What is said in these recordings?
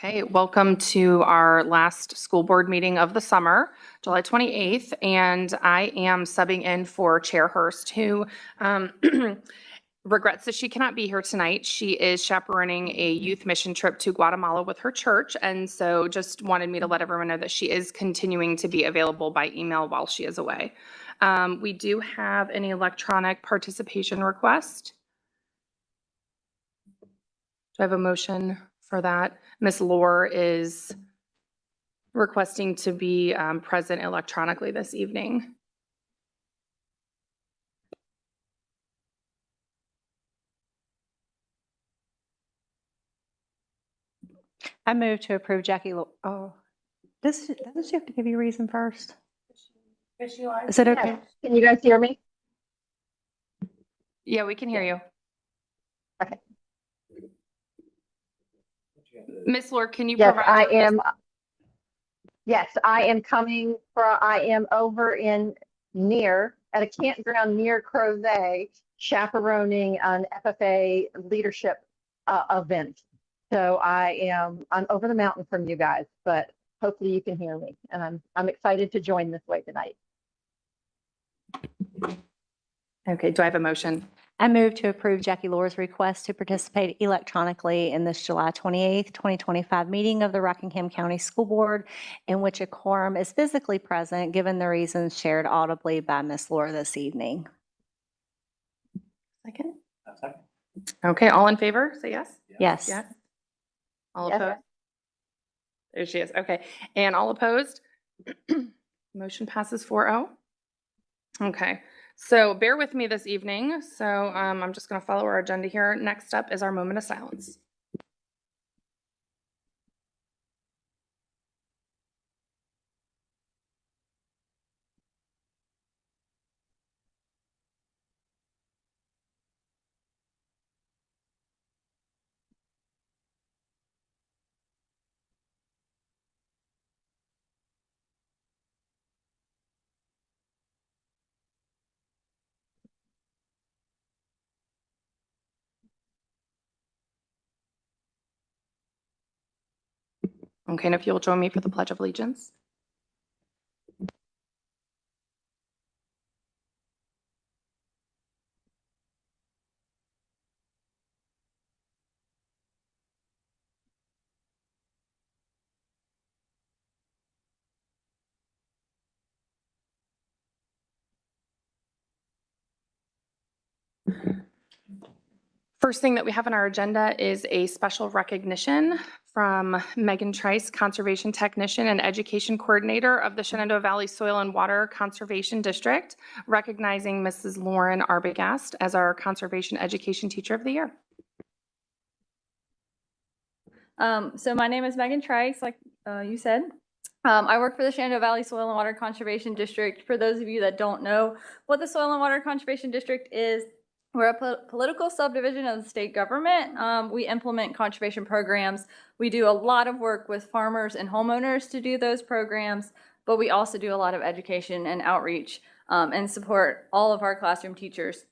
Okay, welcome to our last school board meeting of the summer, July 28th, and I am subbing in for Chair Hurst, who regrets that she cannot be here tonight. She is chaperoning a youth mission trip to Guatemala with her church, and so just wanted me to let everyone know that she is continuing to be available by email while she is away. We do have an electronic participation request. Do I have a motion for that? Ms. Lohr is requesting to be present electronically this evening. I move to approve Jackie. Oh, doesn't she have to give you a reason first? Is it okay? Can you guys hear me? Yeah, we can hear you. Okay. Ms. Lohr, can you Yes, provide? I am. Yes, I am coming from, I am over in at a campground near Crozet, chaperoning an FFA leadership event. So I'm over the mountain from you guys, but hopefully you can hear me, and I'm excited to join this way tonight. Okay, do I have a motion? I move to approve Jackie Lohr's request to participate electronically in this July 28th, 2025 meeting of the Rockingham County School Board, in which a quorum is physically present, given the reasons shared audibly by Ms. Lohr this evening. Second? Okay, all in favor, say yes? Yes. Yes. All Yes. opposed? There she is. Okay, and all opposed? Motion passes 4-0. Okay, so bear with me this evening. So I'm just going to follow our agenda here. Next up is our moment of silence. Okay, and if you'll join me for the Pledge of Allegiance. First thing that we have on our agenda is a special recognition from Megan Trice, Conservation Technician and Education Coordinator of the Shenandoah Valley Soil and Water Conservation District, recognizing Mrs. Lauren Arbogast as our Conservation Education Teacher of the Year. So my name is Megan Trice, like you said. I work for the Shenandoah Valley Soil and Water Conservation District. For those of you that don't know what the Soil and Water Conservation District is, we're a political subdivision of the state government. We implement conservation programs. We do a lot of work with farmers and homeowners to do those programs, but we also do a lot of education and outreach and support all of our classroom teachers.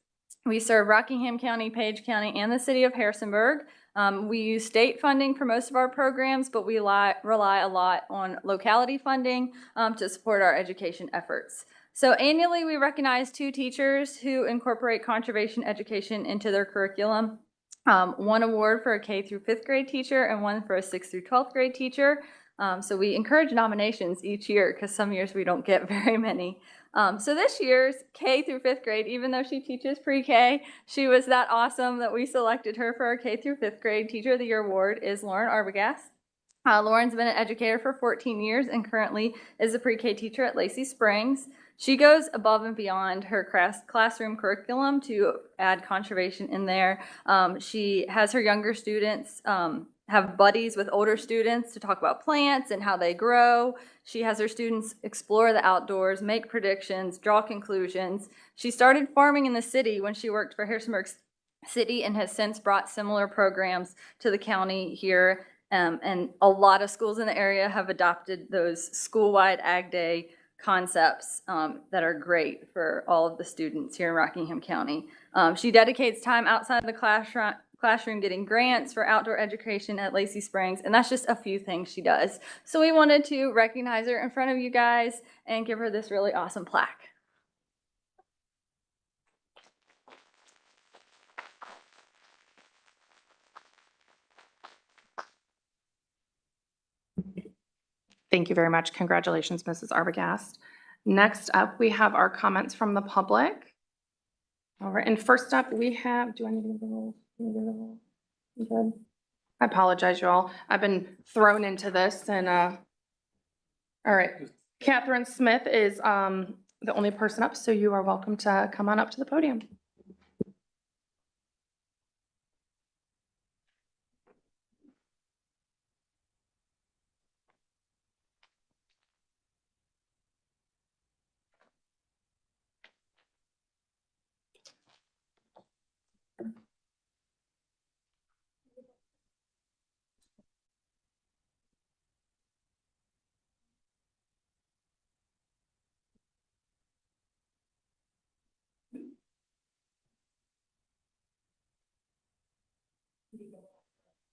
We serve Rockingham County, Page County, and the city of Harrisonburg. We use state funding for most of our programs, but we rely a lot on locality funding to support our education efforts. So annually, we recognize 2 teachers who incorporate conservation education into their curriculum. One award for a K through 5th grade teacher and one for a 6th through 12th grade teacher. So we encourage nominations each year because some years we don't get very many. So this year's K through 5th grade, even though she teaches pre-K, she was that awesome that we selected her for our K through 5th grade Teacher of the Year award is Lauren Arbogast. Lauren's been an educator for 14 years and currently is a pre-K teacher at Lacey Springs. She goes above and beyond her classroom curriculum to add conservation in there. She has her younger students have buddies with older students to talk about plants and how they grow. She has her students explore the outdoors, make predictions, draw conclusions. She started farming in the city when she worked for Harrisonburg City and has since brought similar programs to the county here. And a lot of schools in the area have adopted those school-wide Ag Day concepts that are great for all of the students here in Rockingham County. She dedicates time outside of the classroom getting grants for outdoor education at Lacey Springs, and that's just a few things she does. So we wanted to recognize her in front of you guys and give her this really awesome plaque. Thank you very much. Congratulations, Mrs. Arbogast. Next up, we have our comments from the public. All right, and first up, we have, do I need to go? I'm good. I apologize, y'all. I've been thrown into this and, all right. Catherine Smith is the only person up, so you are welcome to come on up to the podium.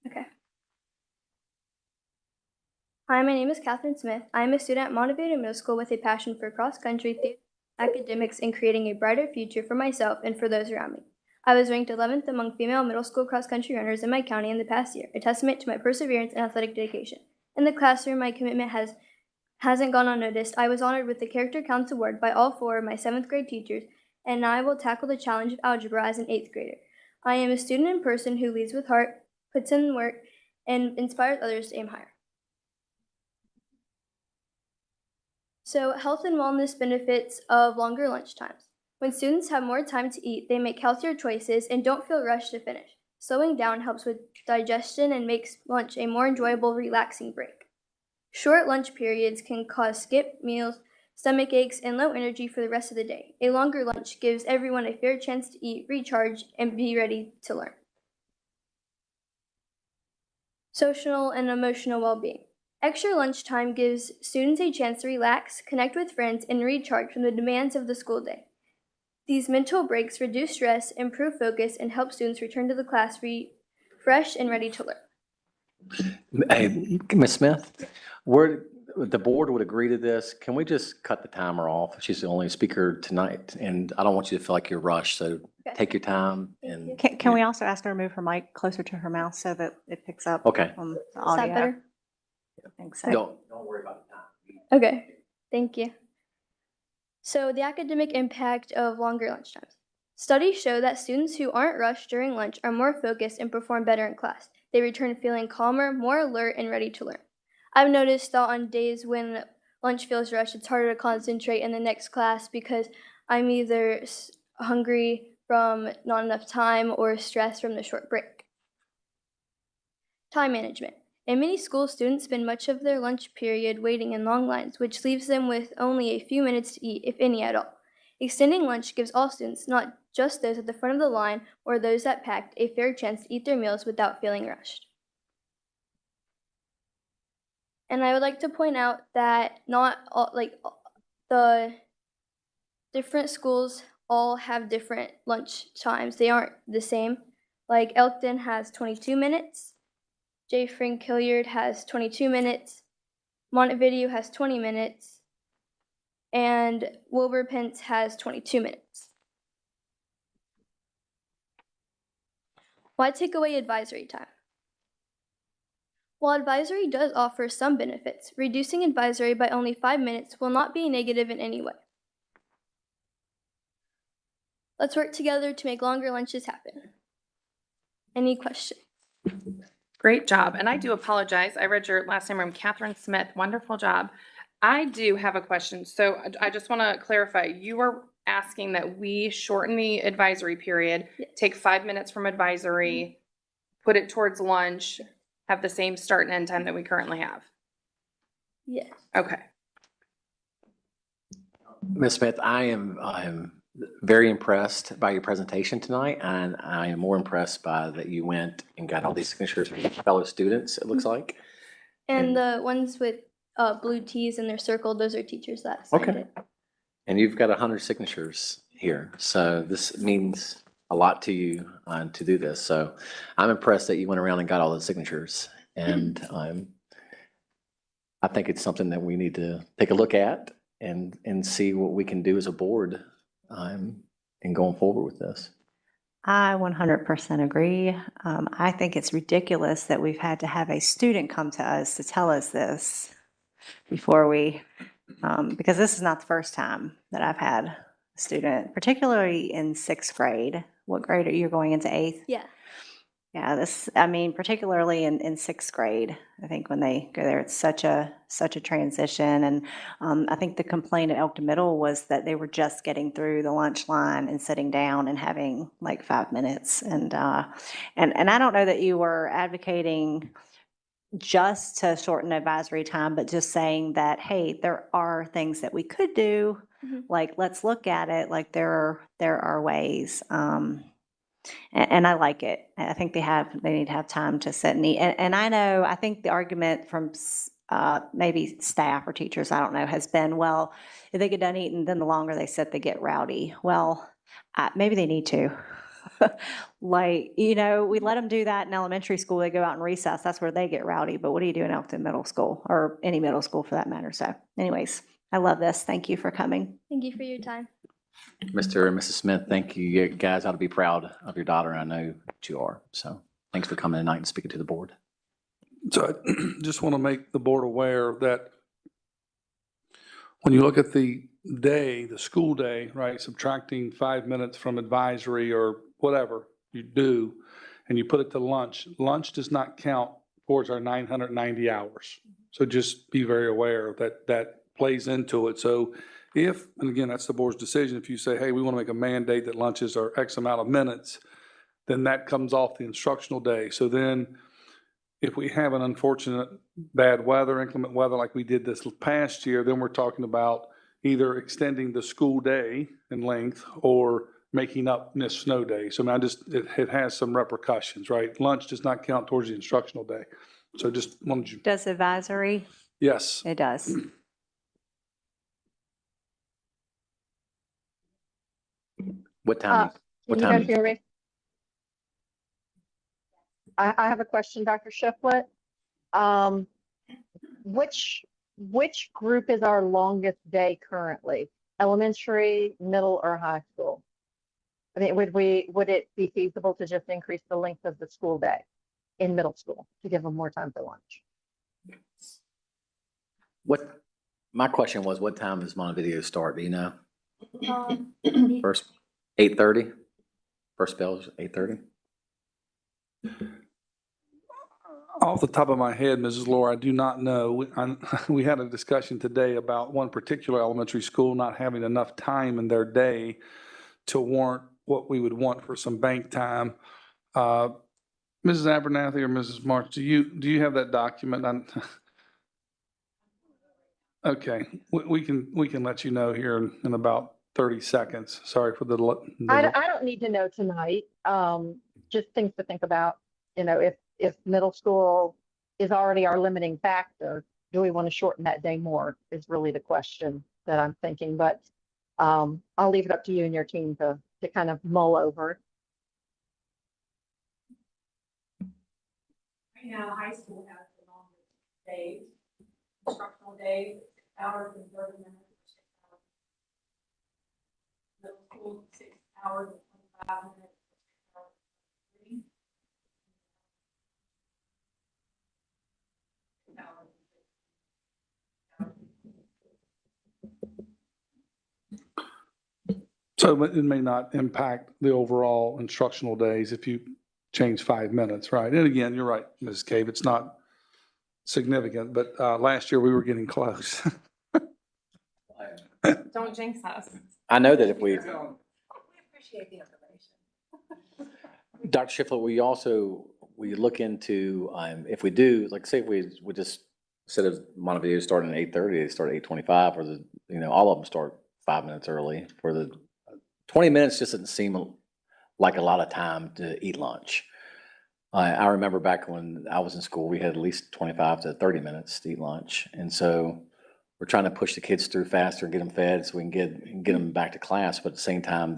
Okay. Hi, my name is Catherine Smith. I am a student at Motivated Middle School with a passion for cross-country theater, academics, and creating a brighter future for myself and for those around me. I was ranked 11th among female middle school cross-country runners in my county in the past year, a testament to my perseverance and athletic dedication. In the classroom, my commitment hasn't gone unnoticed. I was honored with the Character Counts Award by all 4 of my 7th grade teachers, and I will tackle the challenge of algebra as an 8th grader. I am a student in person who leads with heart, puts in work, and inspires others to aim higher. So, health and wellness benefits of longer lunch times. When students have more time to eat, they make healthier choices and don't feel rushed to finish. Slowing down helps with digestion and makes lunch a more enjoyable, relaxing break. Short lunch periods can cause skipped meals, stomach aches, and low energy for the rest of the day. A longer lunch gives everyone a fair chance to eat, recharge, and be ready to learn. Social and emotional well-being. Extra lunchtime gives students a chance to relax, connect with friends, and recharge from the demands of the school day. These mental breaks reduce stress, improve focus, and help students return to the class fresh and ready to learn. Hey, Ms. Smith, the board would agree to this. Can we just cut the timer off? She's the only speaker tonight, and I don't want you to feel like you're rushed, so take your time. Thank you. And Can we also ask her to move her mic closer to her mouth so that it picks up Okay. on the Is that audio? better? I think so. Don't worry about the time. Okay, thank you. So, the academic impact of longer lunch times. Studies show that students who aren't rushed during lunch are more focused and perform better in class. They return feeling calmer, more alert, and ready to learn. I've noticed that on days when lunch feels rushed, it's harder to concentrate in the next class because I'm either hungry from not enough time or stressed from the short break. Time management. In many schools, students spend much of their lunch period waiting in long lines, which leaves them with only a few minutes to eat, if any at all. Extending lunch gives all students, not just those at the front of the line or those that packed, a fair chance to eat their meals without feeling rushed. And I would like to point out that not all, the different schools all have different lunch times. They aren't the same. Like Elkton has 22 minutes. J. Frank Hilliard has 22 minutes. Montevideo has 20 minutes. And Wilbur Pence has 22 minutes. Why take away advisory time? While advisory does offer some benefits, reducing advisory by only 5 minutes will not be negative in any way. Let's work together to make longer lunches happen. Any questions? Great job. And I do apologize. I read your last name wrong, Catherine Smith. Wonderful job. I do have a question. So I just want to clarify. You are asking that we shorten the advisory period, Yes. take 5 minutes from advisory, put it towards lunch, have the same start and end time that we currently have. Yes. Okay. Ms. Smith, I am very impressed by your presentation tonight, and I am more impressed by that you went and got all these signatures from fellow students, it looks like. And the ones with blue T's and they're circled, those are teachers that signed Okay. it. And you've got 100 signatures here, so this means a lot to you to do this. So I'm impressed that you went around and got all the signatures. And I think it's something that we need to take a look at and see what we can do as a board in going forward with this. I 100% agree. I think it's ridiculous that we've had to have a student come to us to tell us this before we, because this is not the first time that I've had a student, particularly in sixth grade. What grade are you going into eighth? Yeah. Yeah, I mean, particularly in sixth grade, I think when they go there, it's such a transition. And I think the complaint at Elkton Middle was that they were just getting through the lunch line and sitting down and having like 5 minutes. And I don't know that you were advocating just to shorten advisory time, but just saying that, hey, there are things that we could do. Mhm. Like, let's look at it. Like there are ways. And I like it. I think they need to have time to sit and eat. And I think the argument from maybe staff or teachers, I don't know, has been, well, if they get done eating, then the longer they sit, they get rowdy. Well, maybe they need to. Like, we let them do that in elementary school. They go out in recess. That's where they get rowdy. But what do you do in Elkton Middle School, or any middle school for that matter? So anyways, I love this. Thank you for coming. Thank you for your time. Mr. and Mrs. Smith, thank you. You guys ought to be proud of your daughter, and I know that you are. So thanks for coming tonight and speaking to the board. So I just want to make the board aware that when you look at the day, the school day, right, subtracting 5 minutes from advisory or whatever you do, and you put it to lunch, lunch does not count towards our 990 hours. So just be very aware that that plays into it. So if, and again, that's the board's decision, if you say, hey, we want to make a mandate that lunches are X amount of minutes, then that comes off the instructional day. So then if we have an unfortunate bad weather, inclement weather like we did this past year, then we're talking about either extending the school day in length or making up missed snow days. So I mean, it has some repercussions, right? Lunch does not count towards the instructional day. So just wanted you. Does advisory? Yes. It does. What time? What Can you time? guys hear me? I have a question, Dr. Shiflett. Which group is our longest day currently? Elementary, middle, or high school? I mean, would it be feasible to just increase the length of the school day in middle school to give them more time for lunch? My question was, what time does Montevideo start? Do you know? Um, First, 8:30? First bell is 8:30? Off the top of my head, Mrs. Laura, I do not know. We had a discussion today about one particular elementary school not having enough time in their day to warrant what we would want for some bank time. Mrs. Abernathy or Mrs. March, do you have that document? Okay, we can let you know here in about 30 seconds. Sorry for the. I don't need to know tonight. Just things to think about. If middle school is already our limiting factor, do we want to shorten that day more is really the question that I'm thinking. But I'll leave it up to you and your team to kind of mull over. Right now, high school has the longest days, instructional days, 6 hours and 30 minutes. Middle school, 6 hours and 25 minutes. So it may not impact the overall instructional days if you change 5 minutes, right? And again, you're right, Mrs. Cave, it's not significant, but last year we were getting close. Don't jinx us. I know that if we, We appreciate the information. Dr. Shiflett, we look into, if we do, like say if we just, instead of Montevideo starting at 8:30, they start at 8:25, or all of them start 5 minutes early. For the 20 minutes just doesn't seem like a lot of time to eat lunch. I remember back when I was in school, we had at least 25 to 30 minutes to eat lunch. And so we're trying to push the kids through faster and get them fed so we can get them back to class. But at the same time,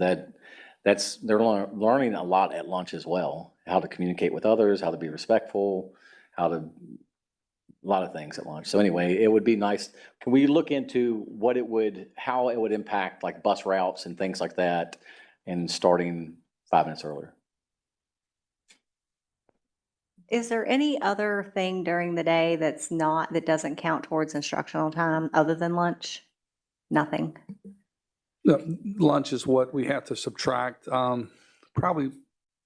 they're learning a lot at lunch as well, how to communicate with others, how to be respectful, a lot of things at lunch. So anyway, it would be nice. Can we look into how it would impact like bus routes and things like that and starting 5 minutes earlier? Is there any other thing during the day that doesn't count towards instructional time other than lunch? Nothing. No, lunch is what we have to subtract. Probably,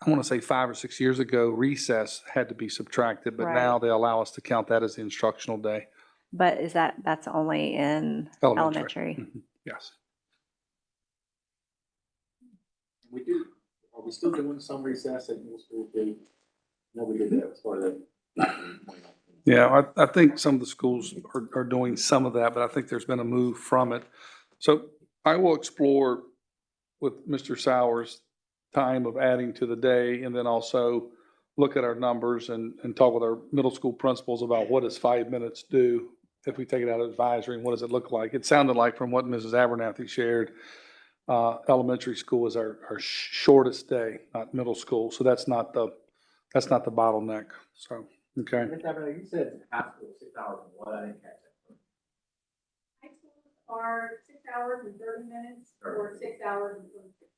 I want to say 5 or 6 years ago, recess had to be subtracted, but Right. now they allow us to count that as the instructional day. But that's only in elementary? Mhm. Yes. Are we still doing some recess at middle school too? No, we did that as part of that. Yeah, I think some of the schools are doing some of that, but I think there's been a move from it. So I will explore with Mr. Sowers time of adding to the day, and then also look at our numbers and talk with our middle school principals about what does 5 minutes do if we take it out of advisory, and what does it look like? It sounded like from what Mrs. Abernathy shared, elementary school is our shortest day, not middle school. So that's not the bottleneck. So, okay. You said high school, 6 hours and what? I didn't catch that. High schools are 6 hours and 30 minutes or 6 hours and 26 minutes.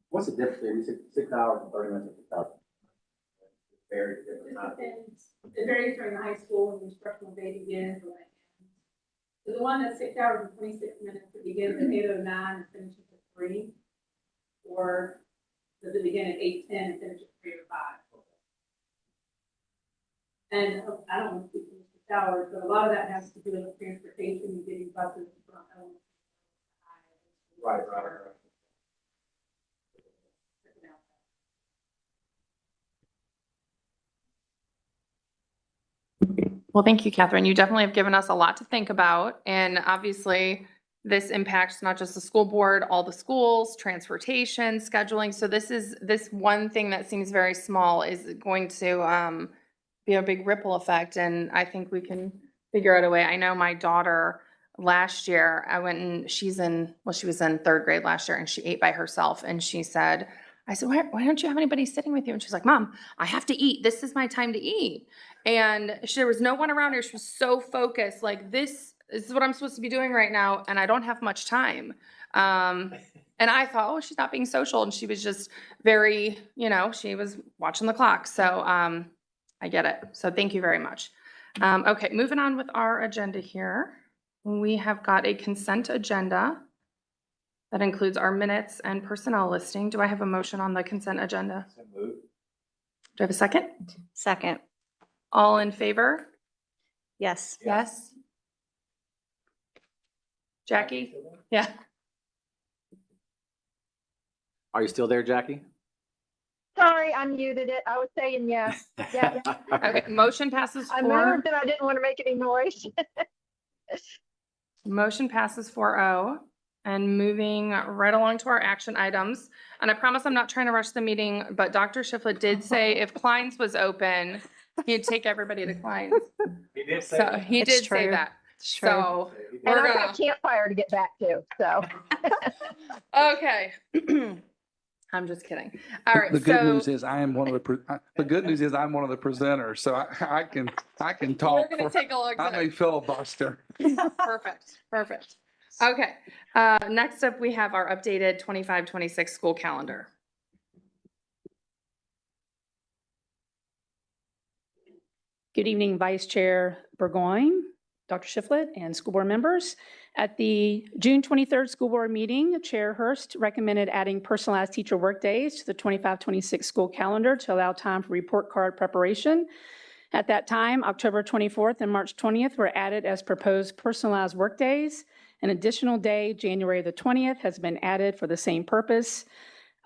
What's the difference there? You said 6 hours and 30 minutes and 6 hours. Very It different. depends. It varies during the high school when the instructional day begins or when it ends. So the one that's 6 hours and 26 minutes, it begins at 8:09 and finishes at 3. Or does it begin at 8:10 and finish at 3 or 5? And I don't want to speak to Mr. Sowers, but a lot of that has to do with transportation and getting buses from elementary to high. Right. Well, thank you, Catherine. You definitely have given us a lot to think about. And obviously, this impacts not just the school board, all the schools, transportation, scheduling. So this one thing that seems very small is going to be a big ripple effect. And I think we can figure out a way. I know my daughter last year, she was in 3rd grade last year, and she ate by herself. And I said, why don't you have anybody sitting with you? And she's like, Mom, I have to eat. This is my time to eat. And there was no one around her. She was so focused, like, this is what I'm supposed to be doing right now, and I don't have much time. And I thought, oh, she's not being social. And she was just very, she was watching the clock. So I get it. So thank you very much. Okay, moving on with our agenda here. We have got a consent agenda that includes our minutes and personnel listing. Do I have a motion on the consent agenda? Do I have a second? Second. All in favor? Yes. Yes. Jackie? Yeah. Are you still there, Jackie? Sorry, I muted it. I was saying yes. Yeah. Okay, motion passes I 4. moved and I didn't want to make any noise. Motion passes 4-0. And moving right along to our action items. And I promise I'm not trying to rush the meeting, but Dr. Shiflett did say if Klein's was open, he'd take everybody to Klein's. He did So he It's did say true. that. It's true. So And we're I've got gonna, a campfire to get back to, so. okay. I'm just kidding. All right. The good news So is I'm one of the presenters, so I can talk. we're gonna take a look. I may filibuster. Perfect. Okay. Next up, we have our updated 25-26 school calendar. Good evening, Vice Chair Burgoyne, Dr. Shiflett, and school board members. At the June 23rd school board meeting, Chair Hurst recommended adding personalized teacher workdays to the 25-26 school calendar to allow time for report card preparation. At that time, October 24th and March 20th were added as proposed personalized workdays. An additional day, January the 20th, has been added for the same purpose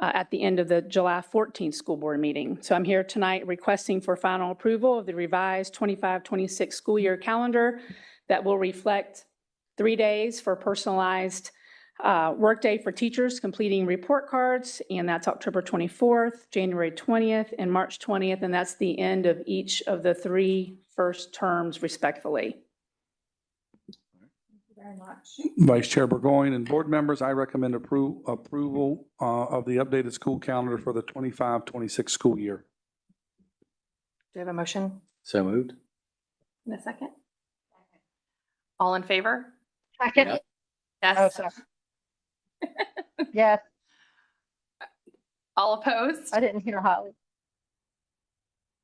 at the end of the July 14th school board meeting. So I'm here tonight requesting for final approval of the revised 25-26 school year calendar that will reflect 3 days for personalized workday for teachers completing report cards, and that's October 24th, January 20th, and March 20th, and that's the end of each of the 3 first terms respectively. very much. Vice Chair Burgoyne and board members, I recommend approval of the updated school calendar for the 25-26 school year. Do you have a motion? So moved. In a second? All in favor? Second, Yep. oh, Yes. sorry. Yes, All opposed? I didn't hear Holly.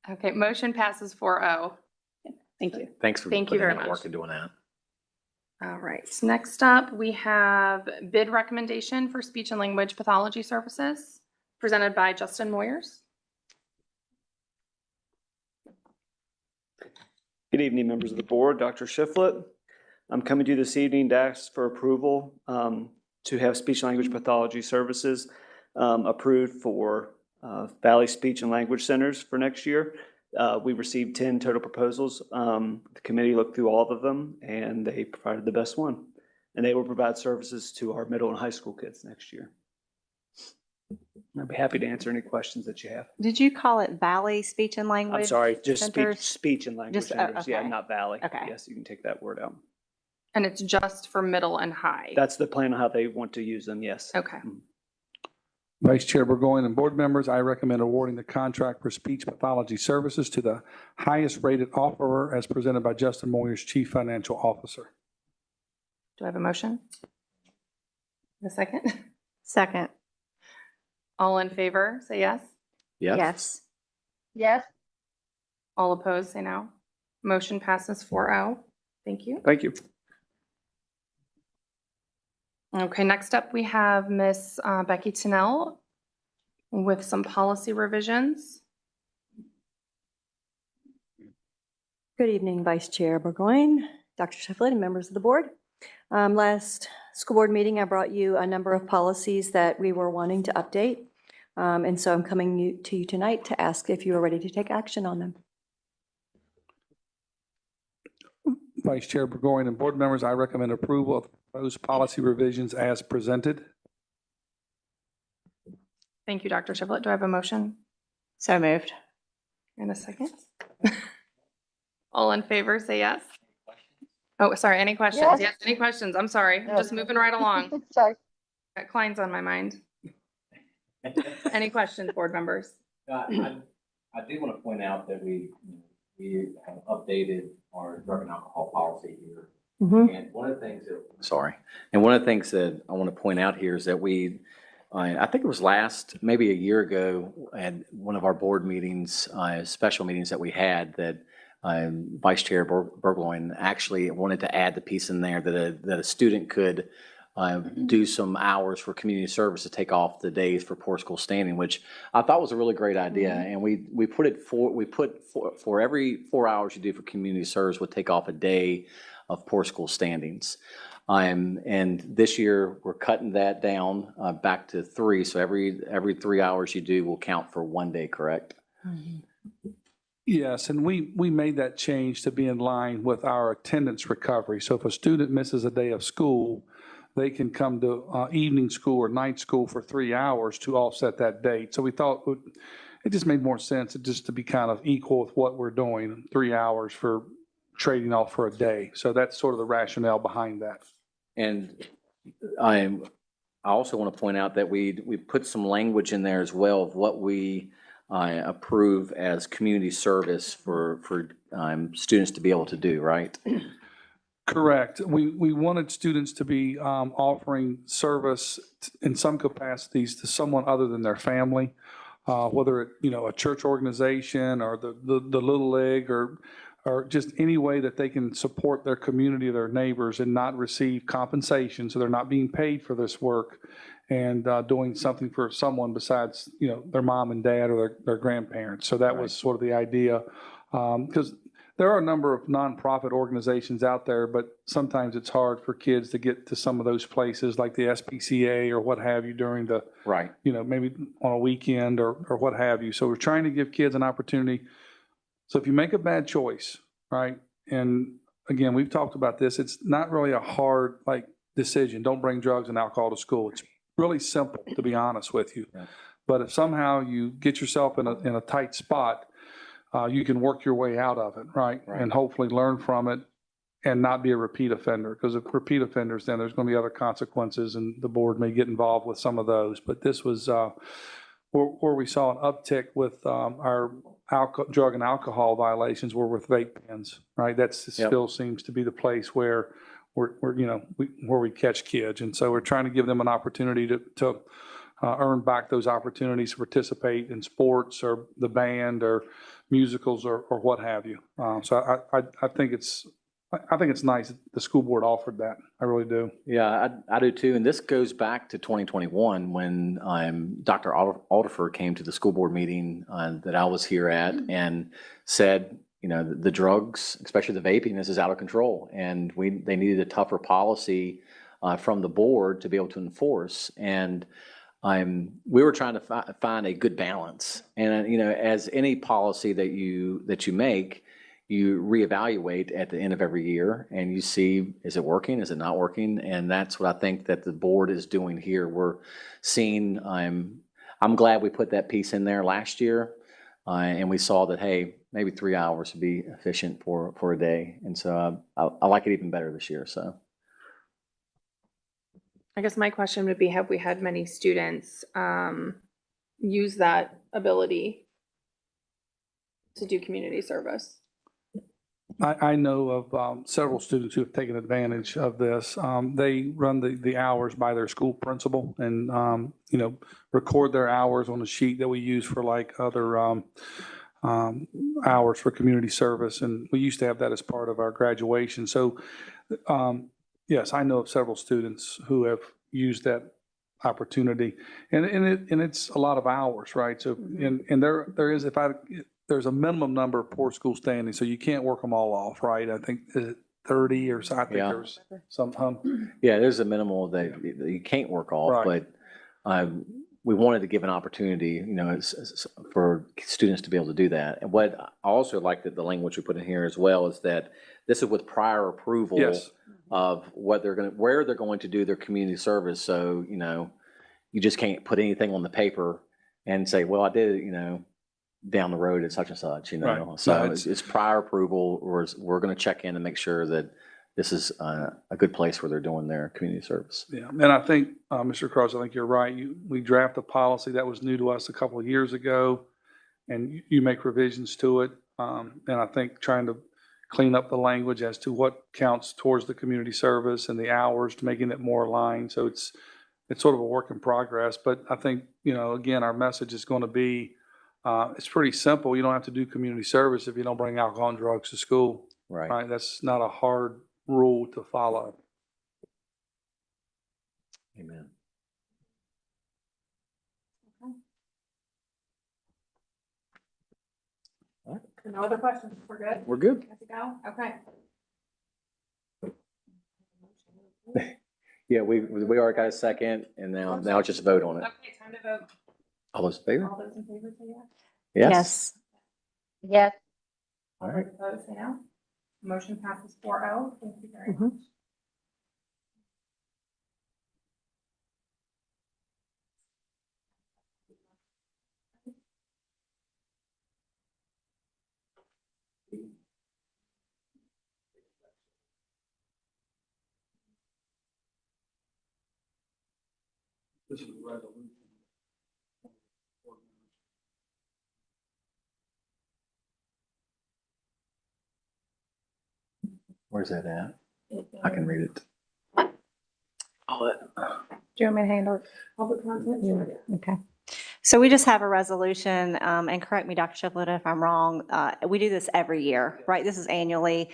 Okay, motion passes 4-0. Thank you. Thanks for Thank you putting very in the much. work and doing that. All right, next up, we have bid recommendation for speech and language pathology services presented by Justin Moyers. Good evening, members of the board. Dr. Shiflett. I'm coming to you this evening to ask for approval to have speech and language pathology services approved for Valley Speech and Language Centers for next year. We received 10 total proposals. The committee looked through all of them and they provided the best one. And they will provide services to our middle and high school kids next year. I'd be happy to answer any questions that you have. Did you call it Valley Speech and Language? I'm sorry, just Centers? speech and language Just, centers. Yeah, okay. not Valley. Okay. Yes, you can take that word out. And it's just for middle and high. That's the plan on how they want to use them, yes. Okay. Vice Chair Burgoyne and board members, I recommend awarding the contract for speech pathology services to the highest rated offerer as presented by Justin Moyers, Chief Financial Officer. Do I have a motion? A second? Second. All in favor, say yes. Yes. Yes. Yes, All opposed, say no. Motion passes 4-0. Thank you. Thank you. Okay, next up, we have Miss Becky Tennell with some policy revisions. Good evening, Vice Chair Burgoyne, Dr. Shiflett, and members of the board. Last school board meeting, I brought you a number of policies that we were wanting to update. And so I'm coming to you tonight to ask if you are ready to take action on them. Vice Chair Burgoyne and board members, I recommend approval of the proposed policy revisions as presented. Thank you, Dr. Shiflett. Do I have a motion? So moved. And a second? All in favor, say yes. Oh, sorry, any questions? Yes. Yes, any questions? I'm sorry, I'm just moving right along. sorry. Got Klein's on my mind. Any questions, board members? I do want to point out that we have updated our drug and alcohol policy here. And one of the things that I want to point out here is that I think it was maybe a year ago at one of our board meetings, special meetings that we had, that Vice Chair Burgoyne actually wanted to add the piece in there that a student could do some hours for community service to take off the days for poor school standing, which I thought was a really great idea. And we put for every 4 hours you do for community service would take off a day of poor school standings. And this year we're cutting that down back to 3. So every 3 hours you do will count for 1 day, correct? Yes, and we made that change to be in line with our attendance recovery. So if a student misses a day of school, they can come to evening school or night school for 3 hours to offset that date. So we thought it just made more sense just to be kind of equal with what we're doing, 3 hours for trading off for a day. So that's sort of the rationale behind that. And I also want to point out that we put some language in there as well of what we approve as community service for students to be able to do, right? Correct. We wanted students to be offering service in some capacities to someone other than their family, whether it, a church organization or the Little League or just any way that they can support their community, their neighbors, and not receive compensation. So they're not being paid for this work and doing something for someone besides, their mom and dad or their grandparents. So that was sort of the idea, because there are a number of nonprofit organizations out there, but sometimes it's hard for kids to get to some of those places like the SPCA or what have you during the, maybe on a weekend or what have you. So we're trying to give kids an opportunity. So if you make a bad choice, right, and again, we've talked about this, it's not really a hard decision. Don't bring drugs and alcohol to school. It's really simple, to be honest with you. Yeah. But if somehow you get yourself in a tight spot, you can work your way out of it, right? And hopefully learn from it and not be a repeat offender, because if repeat offenders, then there's going to be other consequences, and the board may get involved with some of those. But this was where we saw an uptick with our drug and alcohol violations were with vape pens, right? That still seems to be the place where where we catch kids. And so we're trying to give them an opportunity to earn back those opportunities to participate in sports or the band or musicals or what have you. So I think it's nice that the school board offered that. I really do. Yeah, I do too. And this goes back to 2021 when Dr. Alderfer came to the school board meeting that I was here at and said, the drugs, especially the vaping, this is out of control. And they needed a tougher policy from the board to be able to enforce. And we were trying to find a good balance. And, as any policy that you make, you reevaluate at the end of every year and you see, is it working? Is it not working? And that's what I think that the board is doing here. We're seeing, I'm glad we put that piece in there last year. And we saw that, hey, maybe 3 hours would be efficient for a day. And so I like it even better this year. So I guess my question would be, have we had many students use that ability to do community service? I know of several students who have taken advantage of this. They run the hours by their school principal and, record their hours on a sheet that we use for like other hours for community service. And we used to have that as part of our graduation. So, yes, I know of several students who have used that opportunity, and it's a lot of hours, right? So, and there's a minimum number of poor school standings, so you can't work them all off, right? I think 30 or so. I think there's some. Yeah, there's a minimal that you can't work off, Right. but we wanted to give an opportunity, for students to be able to do that. And what I also like that the language we put in here as well is that this is with prior approval Yes. of where they're going to do their community service. So, you just can't put anything on the paper and say, well, I did it, down the road at such and such, Right. So No, it's prior approval, or we're going to check in and make sure that this is a good place where they're doing their community service. Yeah, and I think, Mr. Cross, I think you're right. We draft a policy that was new to us a couple of years ago, and you make revisions to it. And I think trying to clean up the language as to what counts towards the community service and the hours to making it more aligned. So it's sort of a work in progress. But I think, again, our message is going to be, it's pretty simple. You don't have to do community service if you don't bring alcohol and drugs to school. Right. That's not a hard rule to follow. Amen. No other questions? We're good? We're good. Good to go? Okay. Yeah, we already got a second, and now it's just vote on it. Okay, time to vote. All those in favor? All those in favor say yes. Yes. Yes. All right. All those opposed say no. Motion passes 4-0. Thank you very Mhm. much. This is a resolution. Where's that at? I can read it. Oh, Do you want me to handle it? Public content? Okay. So we just have a resolution, and correct me, Dr. Shiflett, if I'm wrong. We do this every year, right? This is annually.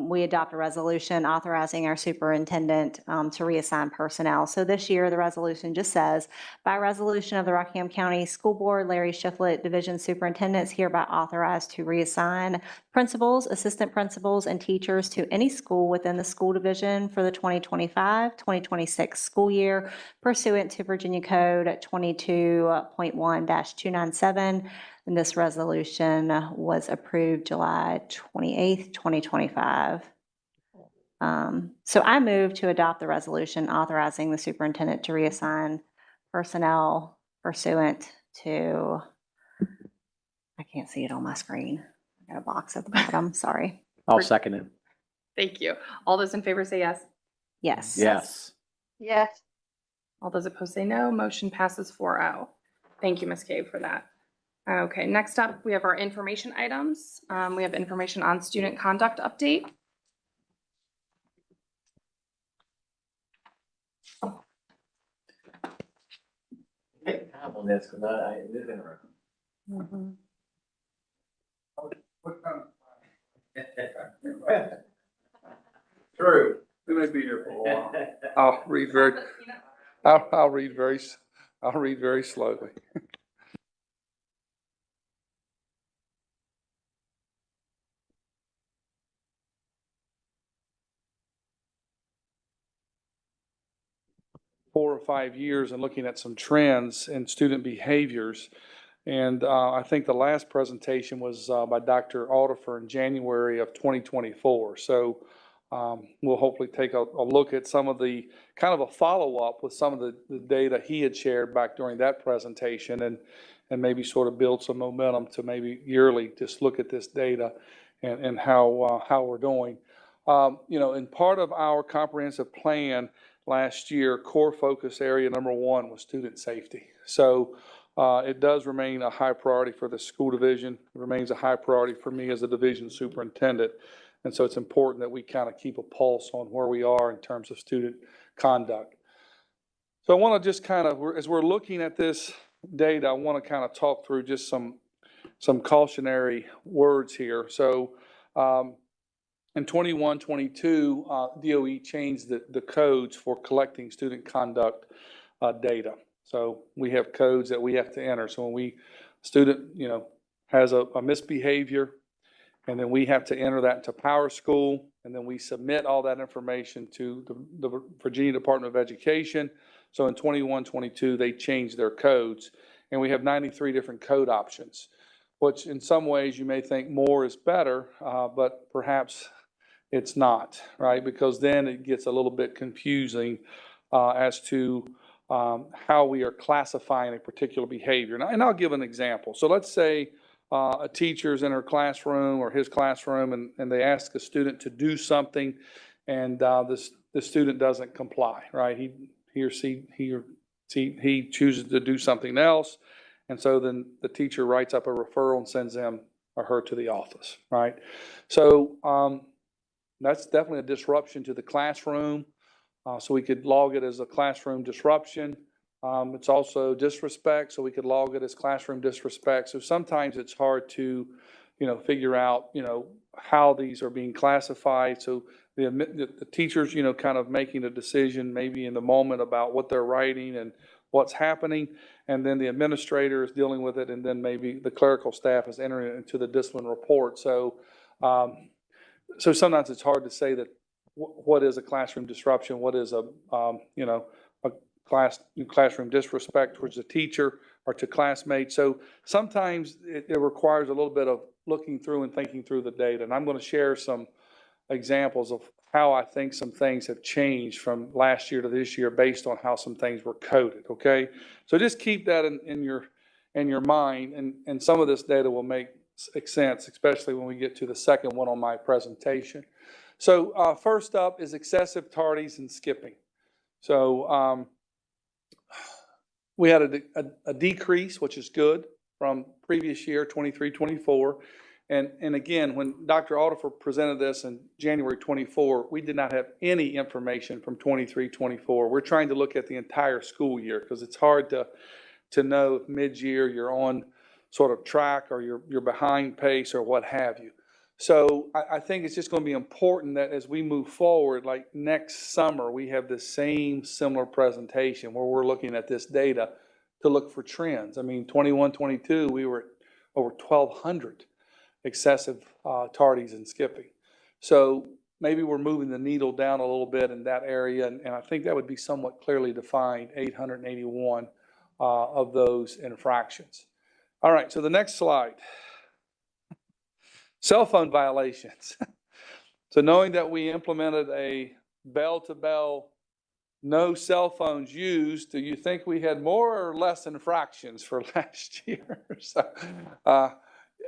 We adopt a resolution authorizing our superintendent to reassign personnel. So this year, the resolution just says, by resolution of the Rockingham County School Board, Larry Shiflett, Division Superintendent, is hereby authorized to reassign principals, assistant principals, and teachers to any school within the school division for the 2025-2026 school year pursuant to Virginia Code 22.1-297. And this resolution was approved July 28th, 2025. So I move to adopt the resolution authorizing the superintendent to reassign personnel pursuant to, I can't see it on my screen. I got a box at the bottom, sorry. I'll second it. Thank you. All those in favor say yes. Yes. Yes. Yes. All those opposed say no. Motion passes 4-0. Thank you, Ms. Cave, for that. Okay, next up, we have our information items. We have information on student conduct update. Take time on this, because it is interesting. True. We may be here for a while. I'll read very, I'll read very slowly. Four or 5 years and looking at some trends in student behaviors. And I think the last presentation was by Dr. Aldifer in January of 2024. So we'll hopefully take a look at some of the kind of a follow-up with some of the data he had shared back during that presentation, and maybe sort of build some momentum to maybe yearly just look at this data and how we're doing. You know, in part of our comprehensive plan last year, core focus area number 1 was student safety. So it does remain a high priority for the school division. It remains a high priority for me as a division superintendent. And so it's important that we kind of keep a pulse on where we are in terms of student conduct. So I want to just kind of, as we're looking at this data, I want to kind of talk through just some cautionary words here. So in 21-22, DOE changed the codes for collecting student conduct data. So we have codes that we have to enter. So when student, you know, has a misbehavior, and then we have to enter that into Power School, and then we submit all that information to the Virginia Department of Education. So in 21-22, they changed their codes, and we have 93 different code options, which in some ways you may think more is better, but perhaps it's not, right? Because then it gets a little bit confusing as to how we are classifying a particular behavior. And I'll give an example. So let's say a teacher's in her classroom or his classroom, and they ask a student to do something, and the student doesn't comply, right? He chooses to do something else, and so then the teacher writes up a referral and sends him or her to the office, right? So that's definitely a disruption to the classroom. So we could log it as a classroom disruption. It's also disrespect, so we could log it as classroom disrespect. So sometimes it's hard to, you know, figure out, you know, how these are being classified. So the teachers, you know, kind of making a decision maybe in the moment about what they're writing and what's happening, and then the administrator is dealing with it, and then maybe the clerical staff is entering it into the discipline report. So, so sometimes it's hard to say that what is a classroom disruption, what is a you know, a classroom disrespect towards a teacher or to classmates. So sometimes it requires a little bit of looking through and thinking through the data. And I'm going to share some examples of how I think some things have changed from last year to this year based on how some things were coded. Okay, so just keep that in your mind, and some of this data will make sense, especially when we get to the second one on my presentation. So first up is excessive tardies and skipping. So we had a decrease, which is good, from previous year, 23-24. And again, when Dr. Aldifer presented this in January 24, we did not have any information from 23-24. We're trying to look at the entire school year because it's hard to know if mid-year you're on sort of track or you're behind pace or what have you. So I think it's just going to be important that as we move forward, like next summer, we have the same similar presentation where we're looking at this data to look for trends. I mean, 21-22, we were at over 1,200 excessive tardies and skipping. So maybe we're moving the needle down a little bit in that area, and I think that would be somewhat clearly defined, 881 of those infractions. All right, so the next slide. Cell phone violations. So knowing that we implemented a bell-to-bell, no cell phones used, do you think we had more or less infractions for last year? So,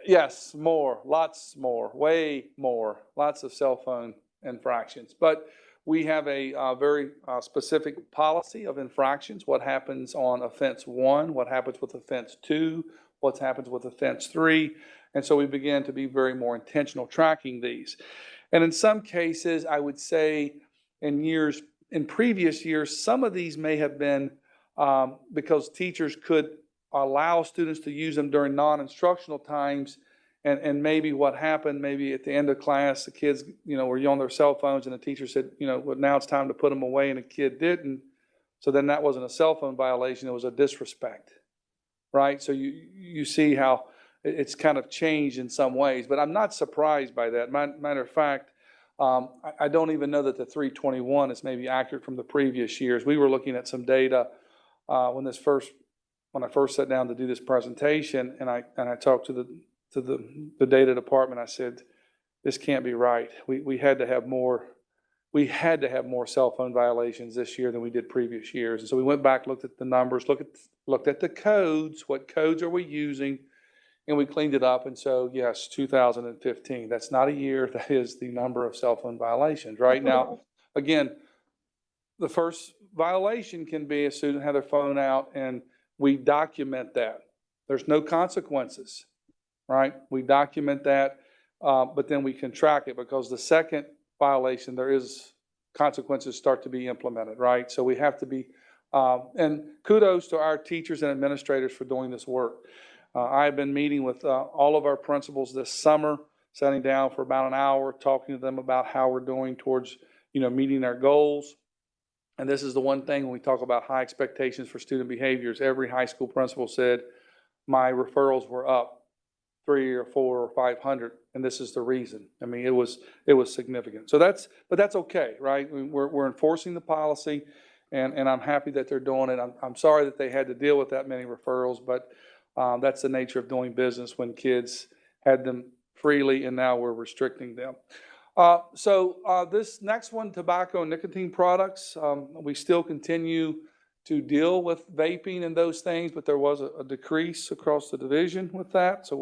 yes, more, lots more, way more, lots of cell phone infractions. But we have a very specific policy of infractions, what happens on offense 1, what happens with offense 2, what happens with offense 3. And so we began to be very more intentional tracking these. And in some cases, I would say in previous years, some of these may have been because teachers could allow students to use them during non-instructional times. And maybe what happened, maybe at the end of class, the kids, were on their cell phones and the teacher said, well, now it's time to put them away, and the kid didn't. So then that wasn't a cell phone violation, it was a disrespect, right? So you see how it's kind of changed in some ways, but I'm not surprised by that. Matter of fact, I don't even know that the 321 is maybe accurate from the previous years. We were looking at some data when I first sat down to do this presentation, and I talked to the data department. I said, this can't be right. We had to have more cell phone violations this year than we did previous years. And so we went back, looked at the numbers, looked at the codes, what codes are we using, and we cleaned it up. And so, yes, 2015, that's not a year, that is the number of cell phone violations. Right now, again, the first violation can be a student had their phone out, and we document that. There's no consequences, right? We document that, but then we can track it, because the second violation, there is consequences start to be implemented, right? So we have to be, and kudos to our teachers and administrators for doing this work. I've been meeting with all of our principals this summer, sitting down for about an hour, talking to them about how we're doing towards, meeting our goals. And this is the one thing when we talk about high expectations for student behaviors, every high school principal said, my referrals were up 300 or 400 or 500, and this is the reason. I mean, it was significant. So but that's okay, right? We're enforcing the policy, and I'm happy that they're doing it. I'm sorry that they had to deal with that many referrals, but that's the nature of doing business when kids had them freely, and now we're restricting them. So this next one, tobacco and nicotine products, we still continue to deal with vaping and those things, but there was a decrease across the division with that. So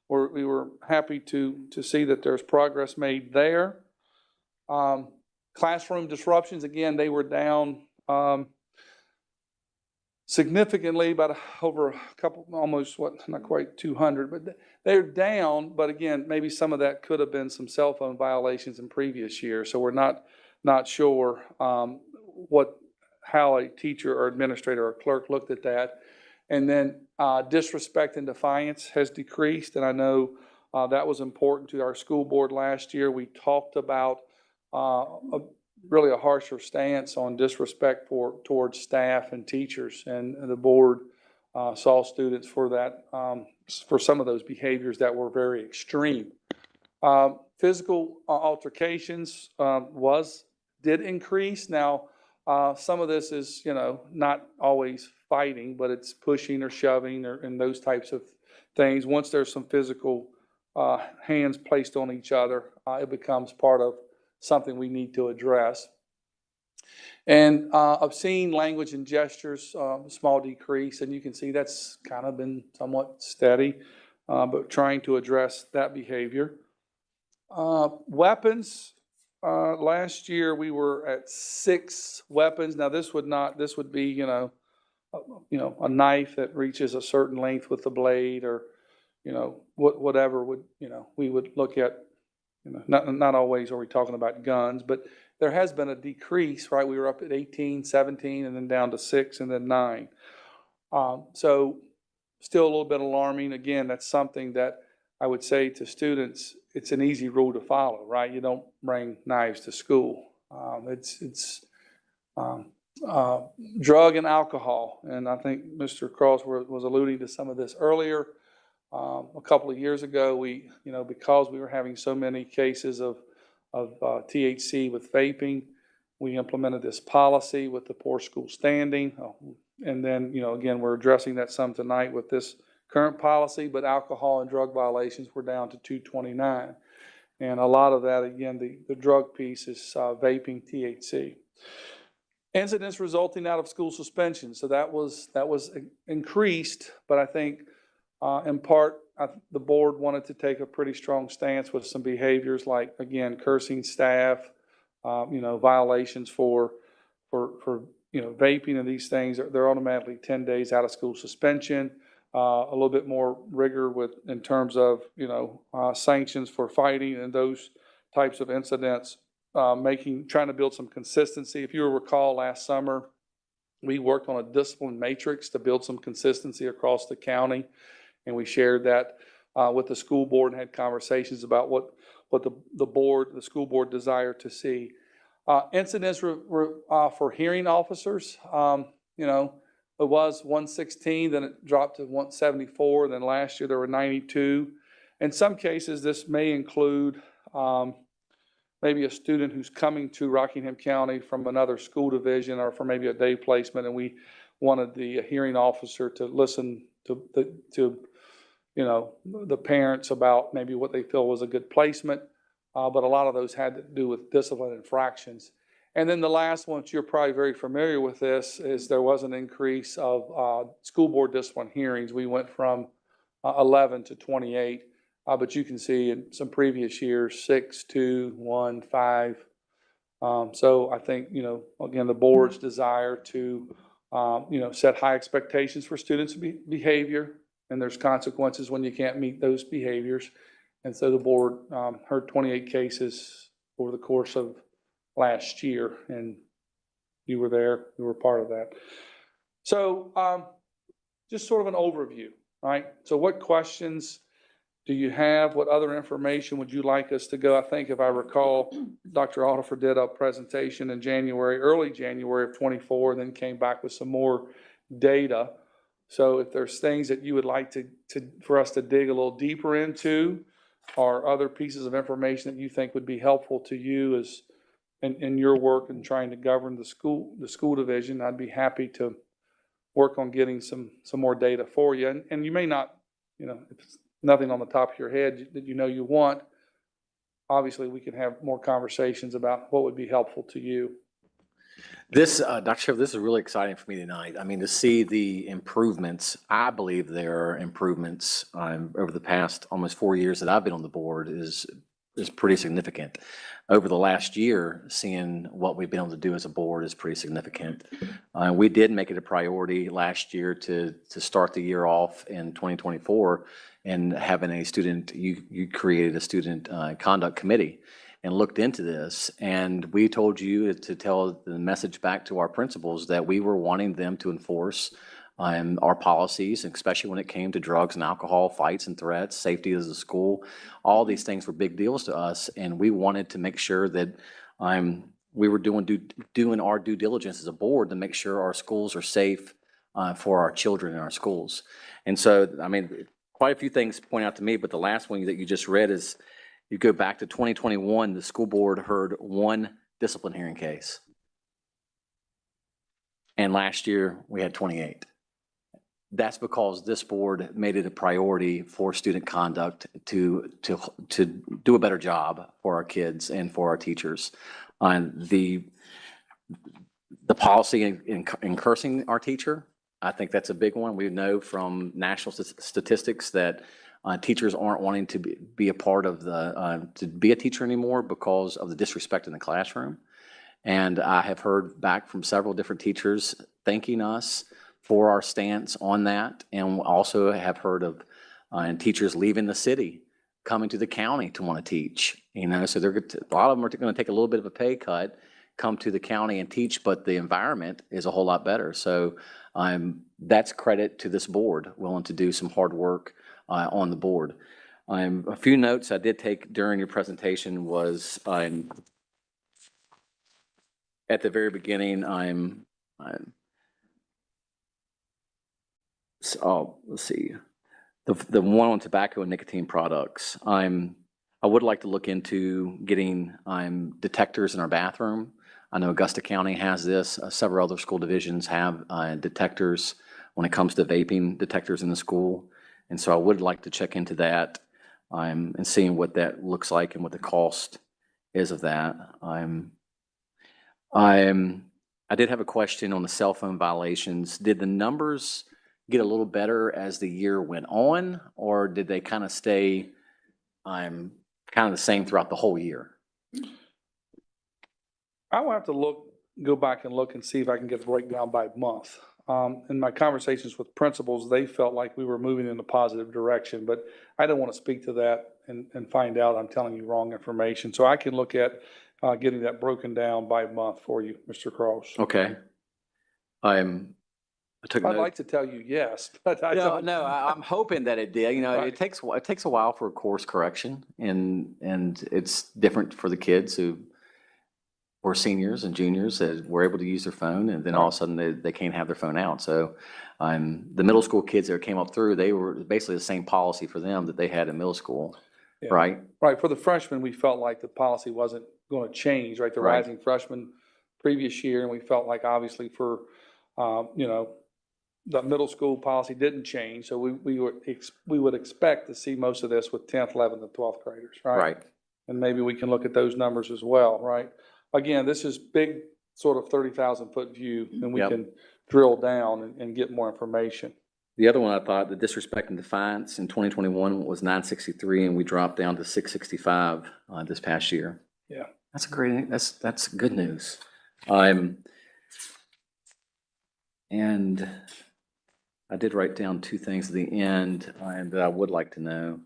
we were happy to see that there's progress made there. Classroom disruptions, again, they were down significantly, about over a couple, almost not quite 200, but they're down. But again, maybe some of that could have been some cell phone violations in previous years. So we're not sure how a teacher or administrator or clerk looked at that. And then disrespect and defiance has decreased, and I know that was important to our school board last year. We talked about really a harsher stance on disrespect towards staff and teachers, and the board saw students for that, for some of those behaviors that were very extreme. Physical altercations did increase. Now, some of this is, not always fighting, but it's pushing or shoving and those types of things. Once there's some physical hands placed on each other, it becomes part of something we need to address. And obscene language and gestures, small decrease, and you can see that's kind of been somewhat steady, but trying to address that behavior. Weapons, last year we were at 6 weapons. Now this would be, a knife that reaches a certain length with the blade, or, whatever would, we would look at. Not always are we talking about guns, but there has been a decrease, right? We were up at 18, 17, and then down to 6, and then 9. So still a little bit alarming. Again, that's something that I would say to students, it's an easy rule to follow, right? You don't bring knives to school. It's drug and alcohol, and I think Mr. Cross was alluding to some of this earlier. A couple of years ago, because we were having so many cases of THC with vaping, we implemented this policy with the poor school standing. And then, again, we're addressing that some tonight with this current policy, but alcohol and drug violations were down to 229. And a lot of that, again, the drug piece is vaping THC. Incidents resulting out of school suspension. So that was increased, but I think in part the board wanted to take a pretty strong stance with some behaviors like, again, cursing staff, violations for vaping and these things. They're automatically 10 days out of school suspension. A little bit more rigor in terms of, sanctions for fighting and those types of incidents, trying to build some consistency. If you recall last summer, we worked on a discipline matrix to build some consistency across the county. And we shared that with the school board and had conversations about what the school board desired to see. Incidents for hearing officers, it was 116, then it dropped to 174. Then last year there were 92. In some cases, this may include maybe a student who's coming to Rockingham County from another school division or for maybe a day placement, and we wanted the hearing officer to listen to the parents about maybe what they feel was a good placement. But a lot of those had to do with discipline infractions. And then the last one, which you're probably very familiar with this, is there was an increase of school board discipline hearings. We went from 11 to 28. But you can see in some previous years, 6, 2, 1, 5. So I think, again, the board's desire to, set high expectations for students' behavior, and there's consequences when you can't meet those behaviors. And so the board heard 28 cases over the course of last year, and you were there, you were part of that. So just sort of an overview, right? So what questions do you have? What other information would you like us to go? I think if I recall, Dr. Aldifer did a presentation in early January of 24, and then came back with some more data. So if there's things that you would like for us to dig a little deeper into, or other pieces of information that you think would be helpful to you in your work in trying to govern the school division, I'd be happy to work on getting some more data for you. And you may not, if it's nothing on the top of your head that you want, obviously we can have more conversations about what would be helpful to you. This, Dr. Schiff, this is really exciting for me tonight. I mean, to see the improvements. I believe there are improvements over the past almost 4 years that I've been on the board is pretty significant. Over the last year, seeing what we've been able to do as a board is pretty significant. We did make it a priority last year to start the year off in 2024 and having a student, you created a student conduct committee and looked into this. And we told you to tell the message back to our principals that we were wanting them to enforce our policies, especially when it came to drugs and alcohol, fights and threats, safety as a school. All these things were big deals to us, and we wanted to make sure that we were doing our due diligence as a board to make sure our schools are safe for our children in our schools. And so, I mean, quite a few things point out to me, but the last one that you just read is, you go back to 2021, the school board heard 1 discipline hearing case. And last year we had 28. That's because this board made it a priority for student conduct to do a better job for our kids and for our teachers. The policy in cursing our teacher, I think that's a big one. We know from national statistics that teachers aren't wanting to be a part of to be a teacher anymore because of the disrespect in the classroom. And I have heard back from several different teachers thanking us for our stance on that, and also have heard of teachers leaving the city, coming to the county to want to teach. So a lot of them are going to take a little bit of a pay cut, come to the county and teach, but the environment is a whole lot better. So that's credit to this board, willing to do some hard work on the board. A few notes I did take during your presentation was at the very beginning, let's see, the one on tobacco and nicotine products. I would like to look into getting detectors in our bathroom. I know Augusta County has this. Several other school divisions have detectors when it comes to vaping detectors in the school. And so I would like to check into that and seeing what that looks like and what the cost is of that. I did have a question on the cell phone violations. Did the numbers get a little better as the year went on, or did they kind of stay kind of the same throughout the whole year? I will have to go back and look and see if I can get a breakdown by month. In my conversations with principals, they felt like we were moving in a positive direction, but I don't want to speak to that and find out I'm telling you wrong information. So I can look at getting that broken down by month for you, Mr. Cross. Okay. I took I'd note. like to tell you yes, but I don't. No, I'm hoping that it did. You know, Right. it takes a while for a course correction, and it's different for the kids who were seniors and juniors that were able to use their phone, and then all of a sudden they can't have their phone out. So, the middle school kids that came up through, they were basically the same policy for them that they had in middle school, Yeah. right? Right. For the freshmen, we felt like the policy wasn't going to change, right? The Right. rising freshmen previous year, and we felt like obviously for, the middle school policy didn't change. So we would expect to see most of this with 10th, 11th, and 12th graders, right? Right. And maybe we can look at those numbers as well, right? Again, this is big, sort of 30,000-foot view, and we Yep. can drill down and get more information. The other one I thought, the disrespect and defiance in 2021 was 963, and we dropped down to 665 this past year. Yeah. That's that's good news. And I did write down two things at the end that I would like to know.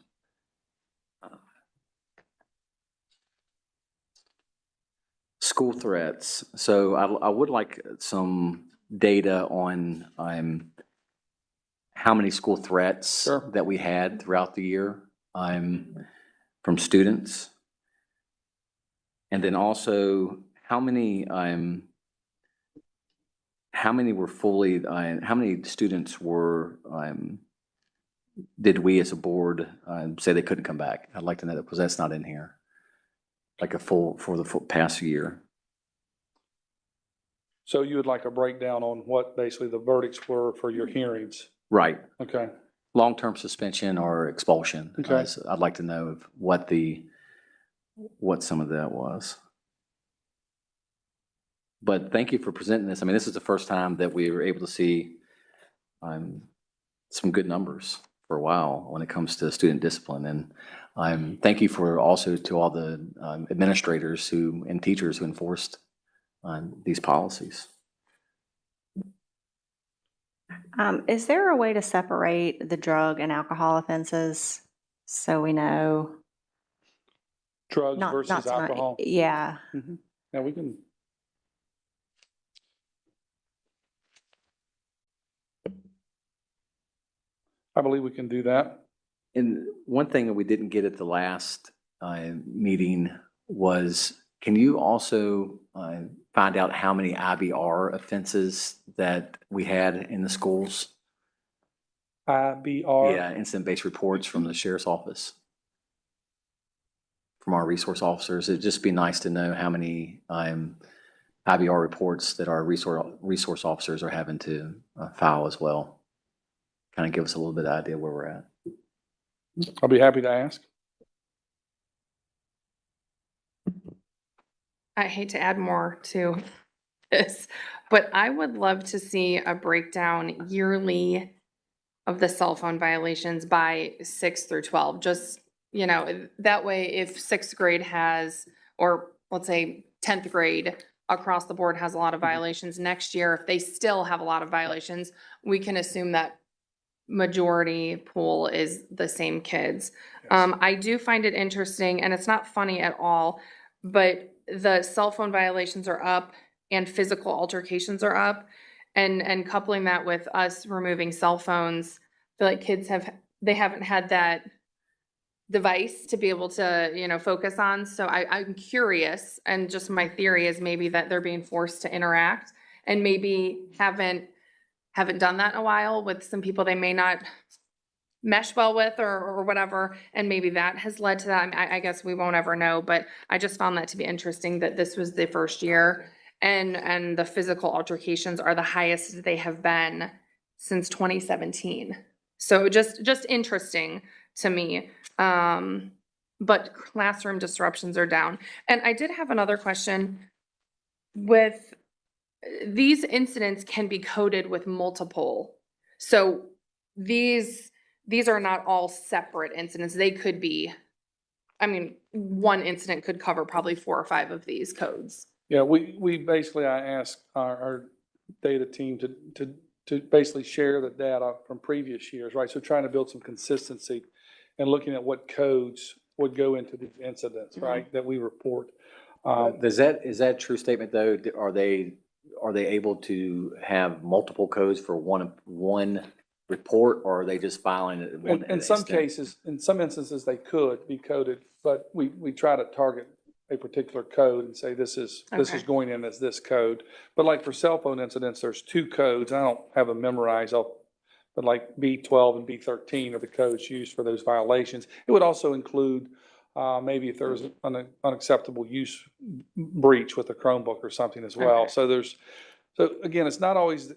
School threats. So I would like some data on how many school threats Sure. that we had throughout the year from students. And then also how many were fully, how many students were, did we as a board say they couldn't come back? I'd like to know that because that's not in here. Like for the full past year. So you would like a breakdown on what basically the verdicts were for your hearings? Right. Okay. Long-term suspension or expulsion. Okay. So I'd like to know what some of that was. But thank you for presenting this. I mean, this is the first time that we were able to see some good numbers for a while when it comes to student discipline. And thank you for also to all the administrators and teachers who enforced these policies. Is there a way to separate the drug and alcohol offenses so we know? Drugs Not versus tonight. alcohol? Yeah. Yeah, we can. I believe we can do that. And one thing that we didn't get at the last meeting was, can you also find out how many IBR offenses that we had in the schools? IBR? Yeah, incident-based reports from the sheriff's office, from our resource officers. It'd just be nice to know how many IBR reports that our resource officers are having to file as well. Kind of give us a little bit of idea where we're at. I'll be happy to ask. I hate to add more to this, but I would love to see a breakdown yearly of the cell phone violations by 6 through 12. Just, that way if 6th grade has, or let's say 10th grade across the board has a lot of violations, next year, if they still have a lot of violations, we can assume that majority pool is the same kids. I do find it interesting, and it's not funny at all, but the cell phone violations are up and physical altercations are up, and coupling that with us removing cell phones, I feel like kids haven't had that device to be able to, focus on. So I'm curious, and just my theory is maybe that they're being forced to interact and maybe haven't done that in a while with some people they may not mesh well with or whatever, and maybe that has led to that. I guess we won't ever know, but I just found that to be interesting that this was the first year, and the physical altercations are the highest they have been since 2017. So just interesting to me. But classroom disruptions are down. And I did have another question. With these incidents can be coded with multiple So these are not all separate incidents. They could be, I mean, one incident could cover probably 4 or 5 of these codes. Yeah, we basically, I asked our data team to basically share the data from previous years, right? So trying to build some consistency and looking at what codes would go into these incidents, right, that we report. Is that a true statement though? Are they able to have multiple codes for one report, or are they just filing it? In some cases, in some instances, they could be coded, but we try to target a particular code and say this is going in as this code. But like for cell phone incidents, there's 2 codes. I don't have them memorized, but like B12 and B13 are the codes used for those violations. It would also include maybe if there was an unacceptable use breach with a Chromebook or something as well. Okay. So again, it's not always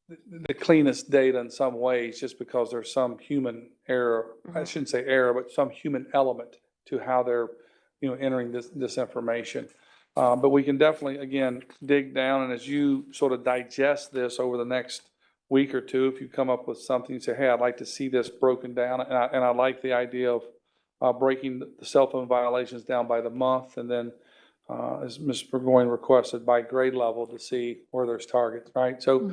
the cleanest data in some ways, just because there's some human error. I shouldn't say error, but some human element to how they're, entering this information. But we can definitely, again, dig down, and as you sort of digest this over the next week or 2, if you come up with something, you say, hey, I'd like to see this broken down, and I like the idea of breaking the cell phone violations down by the month, and then as Ms. Burgoyne requested, by grade level to see where there's targets, right? So,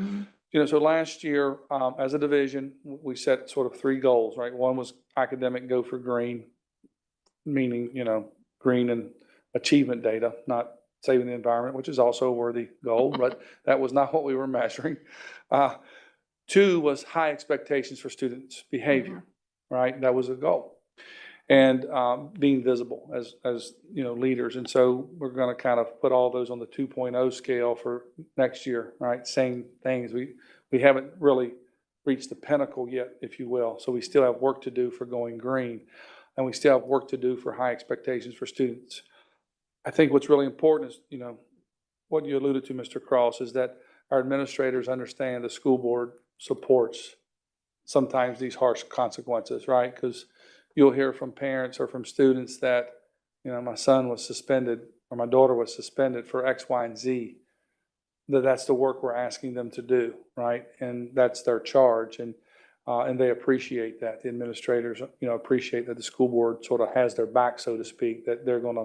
so last year, as a division, we set sort of 3 goals, right? One was academic go for green, meaning, green and achievement data, not saving the environment, which is also a worthy goal, but that was not what we were measuring. 2 was high expectations for students' behavior, right? That was a goal. And being visible as leaders. And so we're going to kind of put all those on the 2.0 scale for next year, right? Same things. We haven't really reached the pinnacle yet, if you will. So we still have work to do for going green, and we still have work to do for high expectations for students. I think what's really important is, what you alluded to, Mr. Cross, is that our administrators understand the school board supports sometimes these harsh consequences, right? Because you'll hear from parents or from students that, my son was suspended or my daughter was suspended for X, Y, and Z. That's the work we're asking them to do, right? And that's their charge. And they appreciate that. The administrators, appreciate that the school board sort of has their back, so to speak, that they're going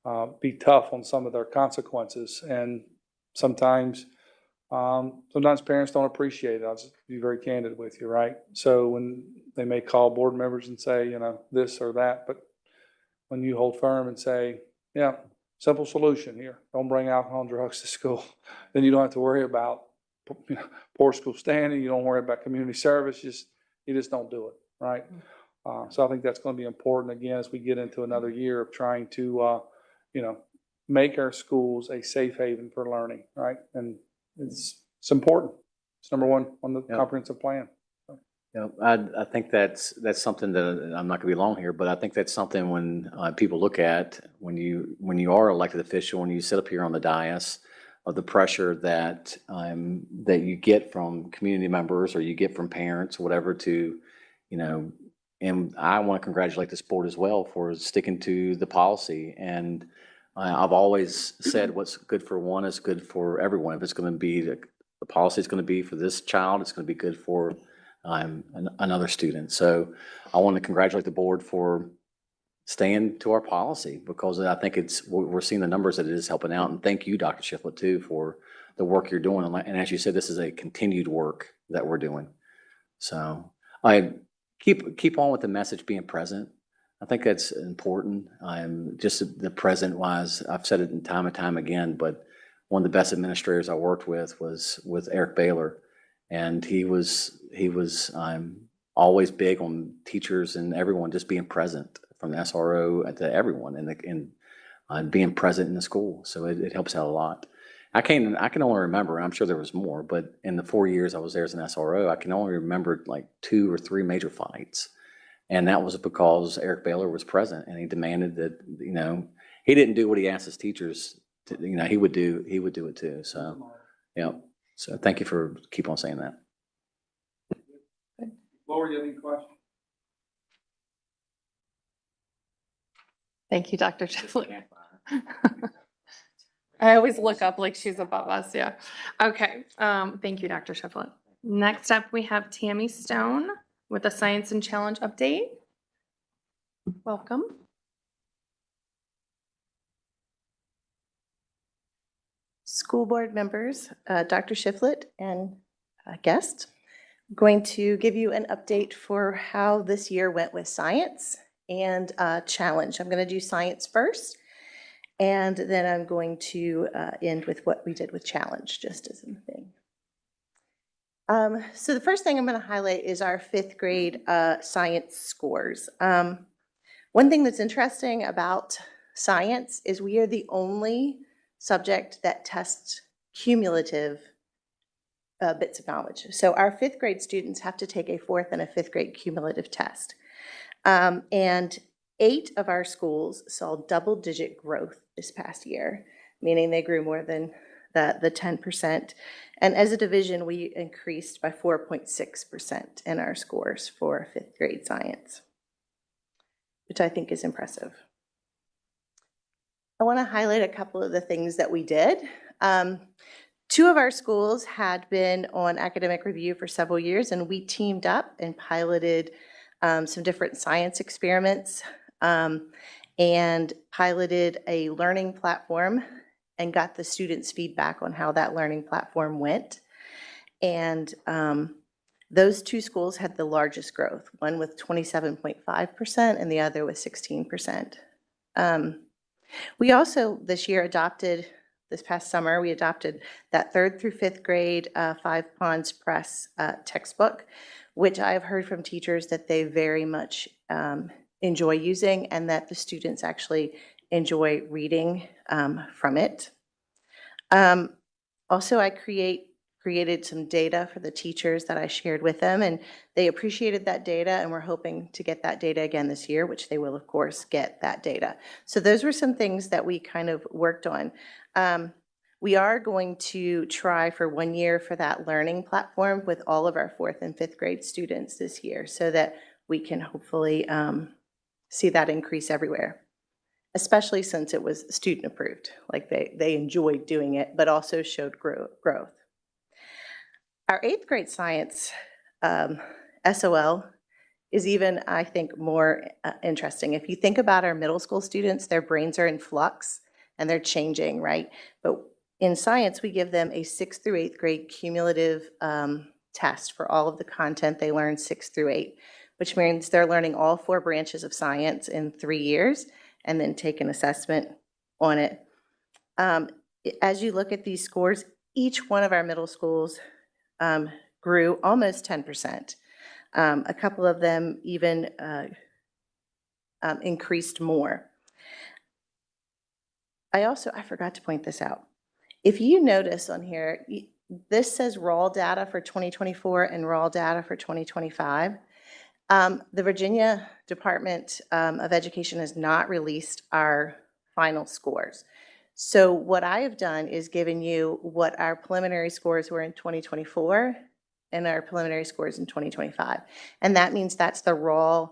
to be tough on some of their consequences. And sometimes parents don't appreciate it. I'll just be very candid with you, right? So when they may call board members and say, this or that, but when you hold firm and say, yeah, simple solution here, don't bring alcohol and drugs to school, then you don't have to worry about poor school standing. You don't worry about community service. You just don't do it, right? So I think that's going to be important again as we get into another year of trying to, make our schools a safe haven for learning, right? And it's important. It's number 1 on the comprehensive plan. I think that's something that I'm not going to be long here, but I think that's something when people look at when you are elected official, when you sit up here on the dais, of the pressure that you get from community members or you get from parents, whatever, to, and I want to congratulate this board as well for sticking to the policy. And I've always said what's good for one is good for everyone. If it's going to be the policy is going to be for this child, it's going to be good for another student. So I want to congratulate the board for staying to our policy, because I think we're seeing the numbers that it is helping out. And thank you, Dr. Shiflett, too, for the work you're doing. And as you said, this is a continued work that we're doing. So I keep on with the message, being present. I think that's important. Just the present wise, I've said it time and time again, but one of the best administrators I worked with was with Eric Baylor. And he was always big on teachers and everyone just being present, from the SRO to everyone, and being present in the school. So it helps out a lot. I can only remember, and I'm sure there was more, but in the 4 years I was there as an SRO, I can only remember like 2 or 3 major fights. And that was because Eric Baylor was present, and he demanded that, he didn't do what he asked his teachers to, he would do it too. So, yeah. So thank you for keep on saying that. Laura, you have any questions? Thank you, Dr. Shiflett. I always look up like she's above us. Yeah. Okay. Thank you, Dr. Shiflett. Next up, we have Tammy Stone with a Science and Challenge update. Welcome. School board members, Dr. Shiflett and guest, I'm going to give you an update for how this year went with science and challenge. I'm going to do science first, and then I'm going to end with what we did with challenge, just as a thing. So the first thing I'm going to highlight is our 5th grade science scores. One thing that's interesting about science is we are the only subject that tests cumulative bits of knowledge. So our 5th grade students have to take a 4th and a 5th grade cumulative test. And 8 of our schools saw double-digit growth this past year, meaning they grew more than the 10%. And as a division, we increased by 4.6% in our scores for 5th grade science, which I think is impressive. I want to highlight a couple of the things that we did. 2 of our schools had been on academic review for several years, and we teamed up and piloted some different science experiments and piloted a learning platform and got the students' feedback on how that learning platform went. And those 2 schools had the largest growth, one with 27.5% and the other with 16%. We also this year this past summer, we adopted that 3rd through 5th grade 5 Ponds Press textbook, which I've heard from teachers that they very much enjoy using and that the students actually enjoy reading from it. Also, I created some data for the teachers that I shared with them, and they appreciated that data, and we're hoping to get that data again this year, which they will, of course, get that data. So those were some things that we kind of worked on. We are going to try for 1 year for that learning platform with all of our 4th and 5th grade students this year so that we can hopefully see that increase everywhere, especially since it was student approved. Like they enjoyed doing it, but also showed growth. Our 8th grade science SOL is even, I think, more interesting. If you think about our middle school students, their brains are in flux and they're changing, right? But in science, we give them a 6th through 8th grade cumulative test for all of the content they learn 6 through 8, which means they're learning all 4 branches of science in 3 years and then take an assessment on it. As you look at these scores, each one of our middle schools grew almost 10%. A couple of them even increased more. I forgot to point this out. If you notice on here, this says raw data for 2024 and raw data for 2025. The Virginia Department of Education has not released our final scores. So what I have done is given you what our preliminary scores were in 2024 and our preliminary scores in 2025. And that means that's the raw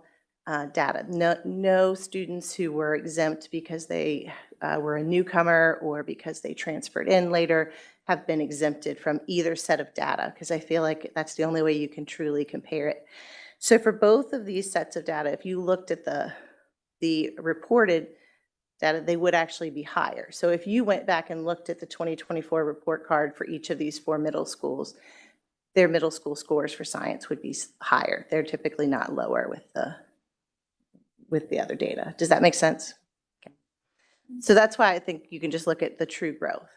data. No students who were exempt because they were a newcomer or because they transferred in later have been exempted from either set of data, because I feel like that's the only way you can truly compare it. So for both of these sets of data, if you looked at the reported data, they would actually be higher. So if you went back and looked at the 2024 report card for each of these 4 middle schools, their middle school scores for science would be higher. They're typically not lower with the other data. Does that make sense? Okay. So that's why I think you can just look at the true growth.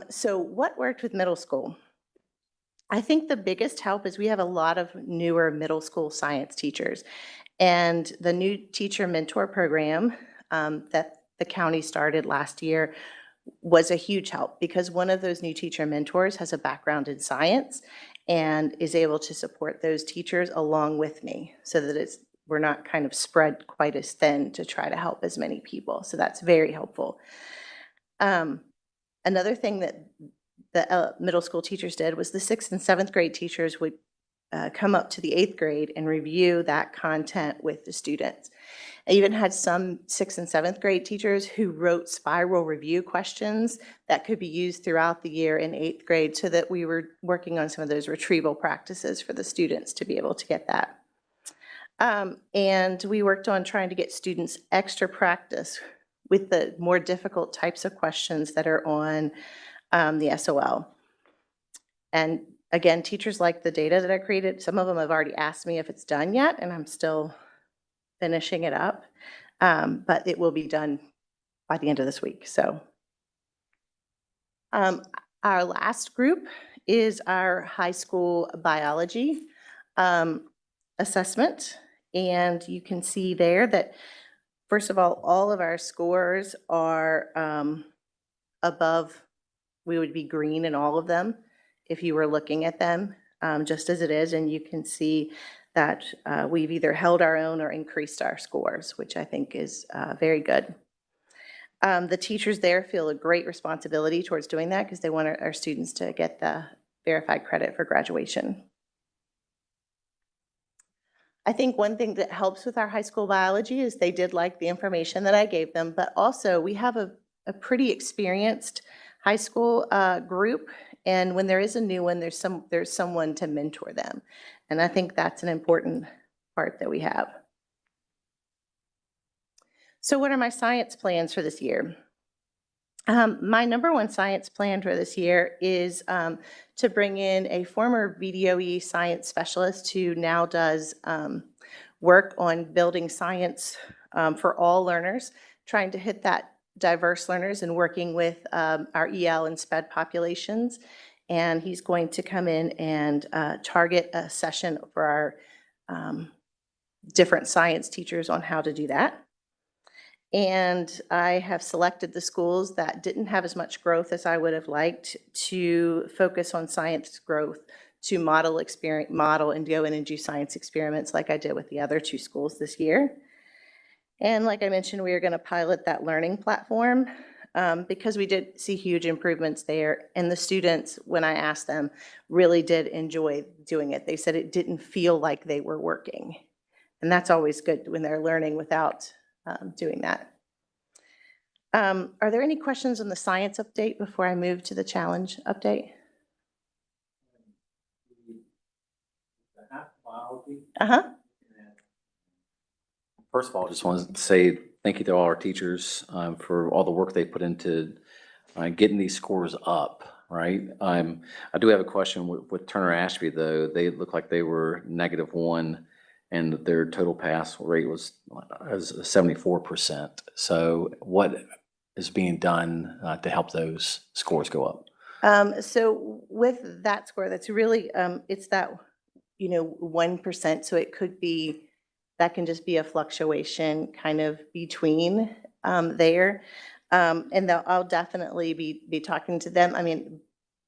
So what worked with middle school? I think the biggest help is we have a lot of newer middle school science teachers. And the new teacher mentor program that the county started last year was a huge help, because one of those new teacher mentors has a background in science and is able to support those teachers along with me so that we're not kind of spread quite as thin to try to help as many people. So that's very helpful. Another thing that the middle school teachers did was the 6th and 7th grade teachers would come up to the 8th grade and review that content with the students. I even had some 6th and 7th grade teachers who wrote spiral review questions that could be used throughout the year in 8th grade, so that we were working on some of those retrieval practices for the students to be able to get that. And we worked on trying to get students extra practice with the more difficult types of questions that are on the SOL. And again, teachers like the data that I created. Some of them have already asked me if it's done yet, and I'm still finishing it up. But it will be done by the end of this week. So our last group is our high school biology assessment. And you can see there that, first of all of our scores are above, we would be green in all of them if you were looking at them just as it is. And you can see that we've either held our own or increased our scores, which I think is very good. The teachers there feel a great responsibility towards doing that because they want our students to get the verified credit for graduation. I think one thing that helps with our high school biology is they did like the information that I gave them, but also we have a pretty experienced high school group, and when there is a new one, there's someone to mentor them, and I think that's an important part that we have. So what are my science plans for this year? My number one science plan for this year is to bring in a former VDOE science specialist who now does work on building science for all learners, trying to hit that diverse learners and working with our EL and SPED populations. And he's going to come in and target a session for our different science teachers on how to do that. And I have selected the schools that didn't have as much growth as I would have liked to focus on science growth, to model and go in and do science experiments like I did with the other 2 schools this year. And like I mentioned, we are going to pilot that learning platform because we did see huge improvements there. And the students, when I asked them, really did enjoy doing it. They said it didn't feel like they were working. And that's always good when they're learning without doing that. Are there any questions on the science update before I move to the challenge update? First of all, I just wanted to say thank you to all our teachers for all the work they put into getting these scores up, right? I do have a question with Turner Ashby, though. They look like they were -1, and their total pass rate was 74%. So what is being done to help those scores go up? So with that score, that's really, it's that, 1%. So it could be, that can just be a fluctuation kind of between there. And I'll definitely be talking to them. I mean,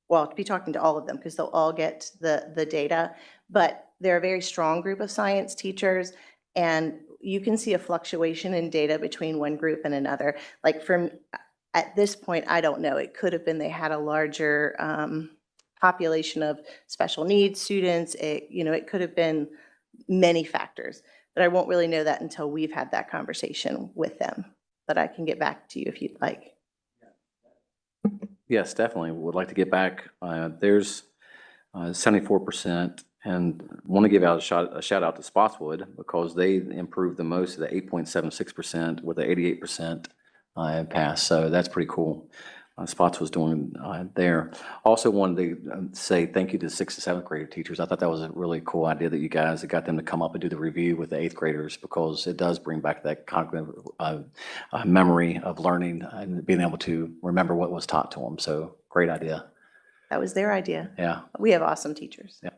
well, be talking to all of them because they'll all get the data, but they're a very strong group of science teachers, and you can see a fluctuation in data between one group and another. Like at this point, I don't know. It could have been they had a larger population of special needs students. It could have been many factors, but I won't really know that until we've had that conversation with them. But I can get back to you if you'd like. Yes, definitely. Would like to get back. There's 74%, and want to give out a shout out to Spotswood because they improved the most of the 8.76% with the 88% pass. So that's pretty cool. Spots was doing there. Also wanted to say thank you to the 6th and 7th grade teachers. I thought that was a really cool idea that you guys got them to come up and do the review with the 8th graders because it does bring back that cognitive memory of learning and being able to remember what was taught to them. So great idea. That was their idea. Yeah. We have awesome teachers. Yeah.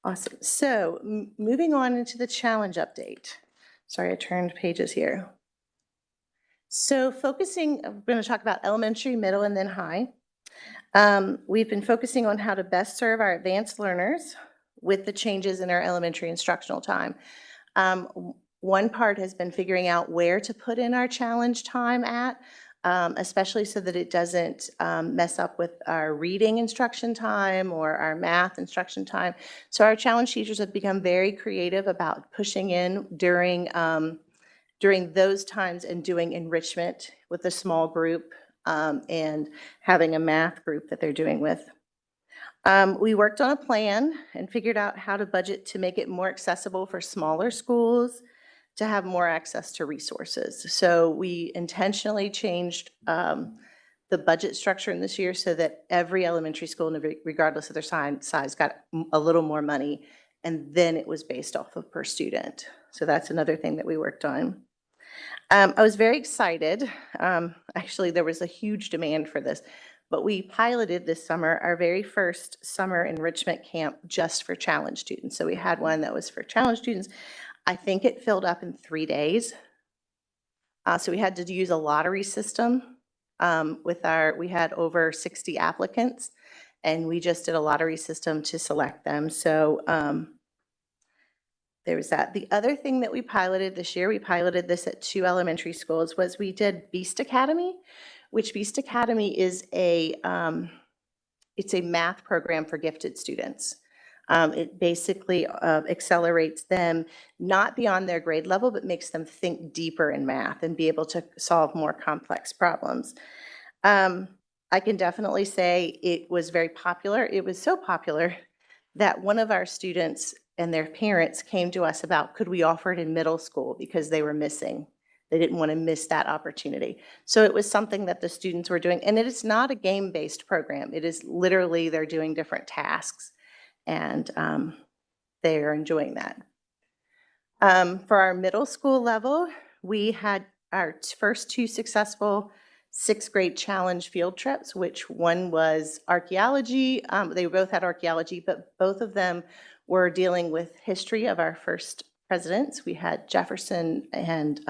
Awesome. So moving on into the challenge update. Sorry, I turned pages here. So focusing, I'm going to talk about elementary, middle, and then high. We've been focusing on how to best serve our advanced learners with the changes in our elementary instructional time. One part has been figuring out where to put in our challenge time at. especially so that it doesn't mess up with our reading instruction time or our math instruction time. So our challenge teachers have become very creative about pushing in during those times and doing enrichment with a small group and having a math group that they're doing with. We worked on a plan and figured out how to budget to make it more accessible for smaller schools to have more access to resources. So we intentionally changed the budget structure in this year so that every elementary school, regardless of their size, got a little more money, and then it was based off of per student. So that's another thing that we worked on. I was very excited. Actually, there was a huge demand for this, but we piloted this summer our very first summer enrichment camp just for challenge students. So we had one that was for challenge students. I think it filled up in 3 days. So we had to use a lottery system we had over 60 applicants, and we just did a lottery system to select them. So there was that. The other thing that we piloted this year, we piloted this at 2 elementary schools, was we did Beast Academy, which Beast Academy is it's a math program for gifted students. It basically accelerates them not beyond their grade level, but makes them think deeper in math and be able to solve more complex problems. I can definitely say it was very popular. It was so popular that one of our students and their parents came to us about, could we offer it in middle school, because they were missing. They didn't want to miss that opportunity. So it was something that the students were doing, and it is not a game-based program. It is literally they're doing different tasks, and they are enjoying that. For our middle school level, we had our first 2 successful 6th grade challenge field trips, which one was archaeology. They both had archaeology, but both of them were dealing with history of our first presidents. We had Jefferson and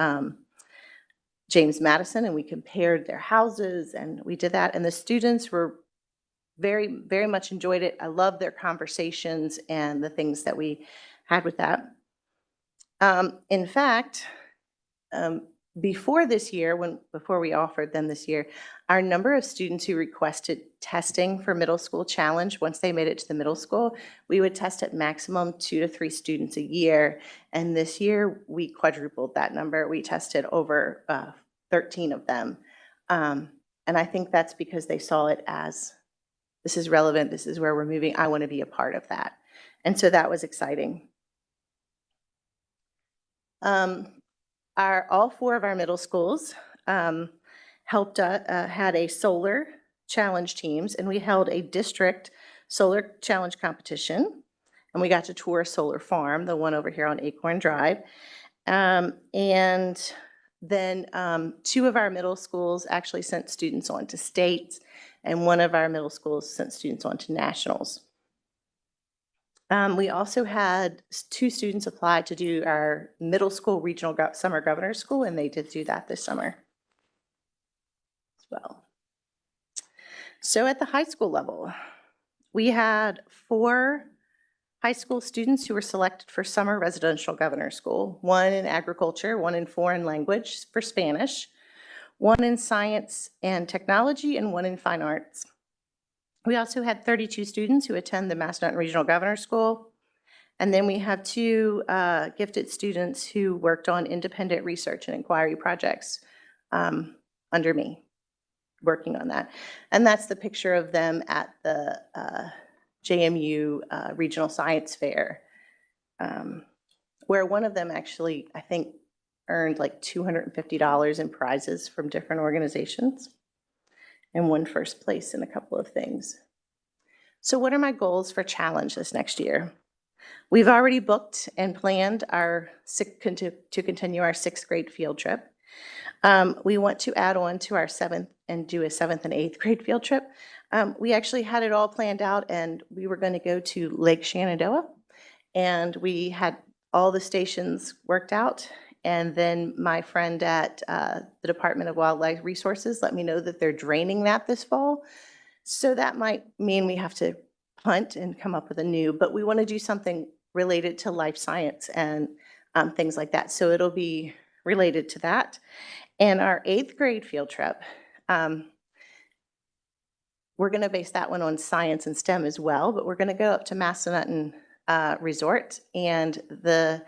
James Madison, and we compared their houses, and we did that. And the students were very, very much enjoyed it. I loved their conversations and the things that we had with that. In fact, before this year, before we offered them this year, our number of students who requested testing for middle school challenge, once they made it to the middle school, we would test at maximum 2 to 3 students a year. And this year, we quadrupled that number. We tested over 13 of them. And I think that's because they saw it as, this is relevant, this is where we're moving, I want to be a part of that. And so that was exciting. All 4 of our middle schools had a solar challenge teams, and we held a district solar challenge competition, and we got to tour a solar farm, the one over here on Acorn Drive. And then 2 of our middle schools actually sent students on to states, and 1 of our middle schools sent students on to nationals. We also had 2 students apply to do our middle school regional summer governor's school, and they did do that this summer as well. So at the high school level, we had 4 high school students who were selected for summer residential governor's school, 1 in agriculture, 1 in foreign language for Spanish, 1 in science and technology, and 1 in fine arts. We also had 32 students who attend the Massanutten Regional Governor's School. And then we have 2 gifted students who worked on independent research and inquiry projects under me, working on that. And that's the picture of them at the JMU Regional Science Fair, where one of them actually, I think, earned like $250 in prizes from different organizations, and won first place in a couple of things. So what are my goals for challenge this next year? We've already booked and planned to continue our 6th grade field trip. We want to add on to our 7th and do a 7th and 8th grade field trip. We actually had it all planned out, and we were going to go to Lake Shenandoah, and we had all the stations worked out. And then my friend at the Department of Wildlife Resources let me know that they're draining that this fall. So that might mean we have to punt and come up with a new, but we want to do something related to life science and things like that. So it'll be related to that. And our 8th grade field trip, we're going to base that one on science and STEM as well, but we're going to go up to Massanutten Resort, and the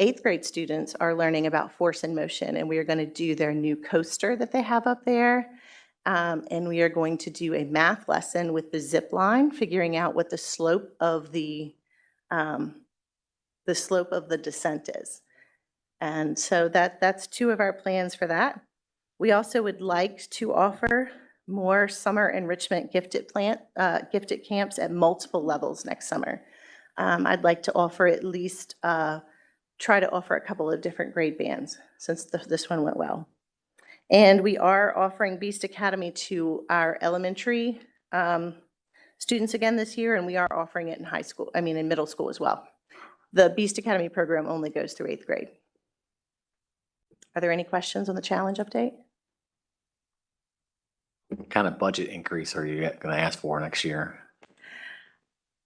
8th grade students are learning about force and motion, and we are going to do their new coaster that they have up there. And we are going to do a math lesson with the zip line, figuring out what the slope of the descent is. And so that's 2 of our plans for that. We also would like to offer more summer enrichment gifted camps at multiple levels next summer. I'd like to offer at least, try to offer a couple of different grade bands since this one went well. And we are offering Beast Academy to our elementary students again this year, and we are offering it in middle school as well. The Beast Academy program only goes through 8th grade. Are there any questions on the challenge update? What kind of budget increase are you going to ask for next year?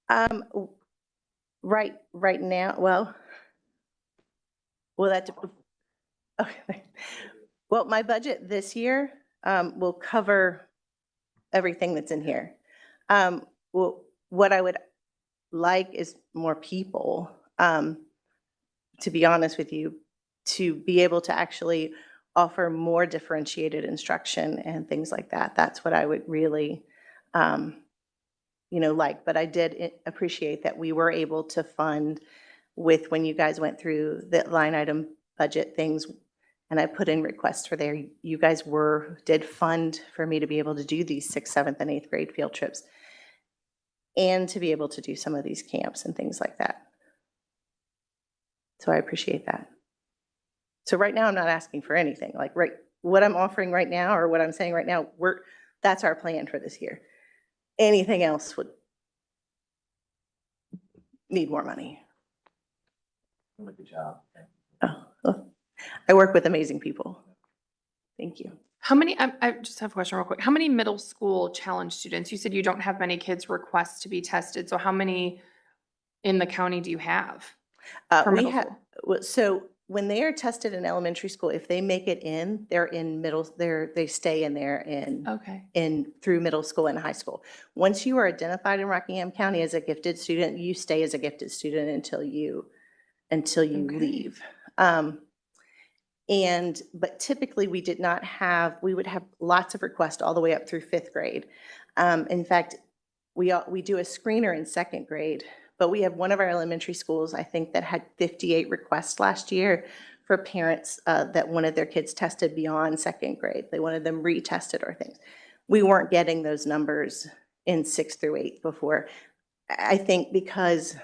Right now, well, okay. Well, my budget this year will cover everything that's in here. Well, what I would like is more people, to be honest with you, to be able to actually offer more differentiated instruction and things like that. That's what I would really, like. But I did appreciate that we were able to fund with when you guys went through the line item budget things, and I put in requests for there. You guys did fund for me to be able to do these 6th, 7th, and 8th grade field trips, and to be able to do some of these camps and things like that. So I appreciate that. So right now, I'm not asking for anything. Like what I'm offering right now, or what I'm saying right now, that's our plan for this year. Anything else would need more money. Good job. I work with amazing people. Thank you. How many, I just have a question real quick. How many middle school challenge students? You said you don't have many kids request to be tested. So how many in the county do you have? So when they are tested in elementary school, if they make it in, they stay in there through middle school and high school. Once you are identified in Rockingham County as a gifted student, you stay as a gifted student until you leave. But typically we would have lots of requests all the way up through 5th grade. In fact, we do a screener in 2nd grade, but we have one of our elementary schools, I think, that had 58 requests last year for parents that wanted their kids tested beyond 2nd grade. They wanted them retested or things. We weren't getting those numbers in 6th through 8th before. I think because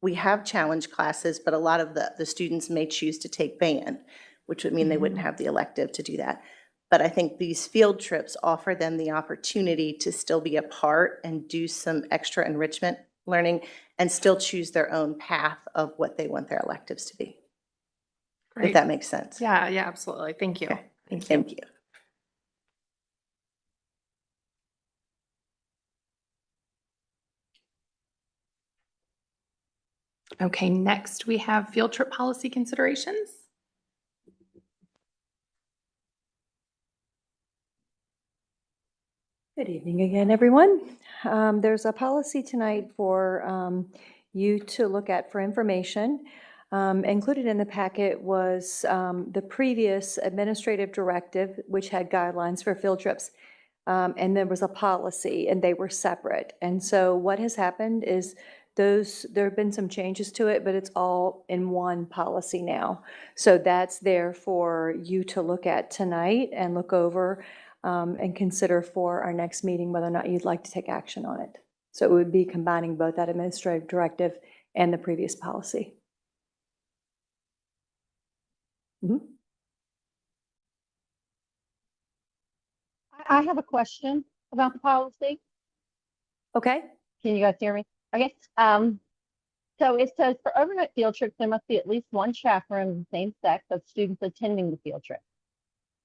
we have challenge classes, but a lot of the students may choose to take band, which would mean they wouldn't have the elective to do that. But I think these field trips offer them the opportunity to still be a part and do some extra enrichment learning and still choose their own path of what they want their electives to be. Great. If that makes sense. Yeah, absolutely. Thank you. Okay. Thank you. Okay, next we have field trip policy considerations. Good evening again, everyone. There's a policy tonight for you to look at for information. Included in the packet was the previous administrative directive, which had guidelines for field trips. And there was a policy, and they were separate. And so what has happened is there have been some changes to it, but it's all in one policy now. So that's there for you to look at tonight and look over and consider for our next meeting whether or not you'd like to take action on it. So it would be combining both that administrative directive and the previous policy. I have a question about the policy. Okay. Can you guys hear me? Okay. So it says for overnight field trips, there must be at least one chaperone of the same sex of students attending the field trip.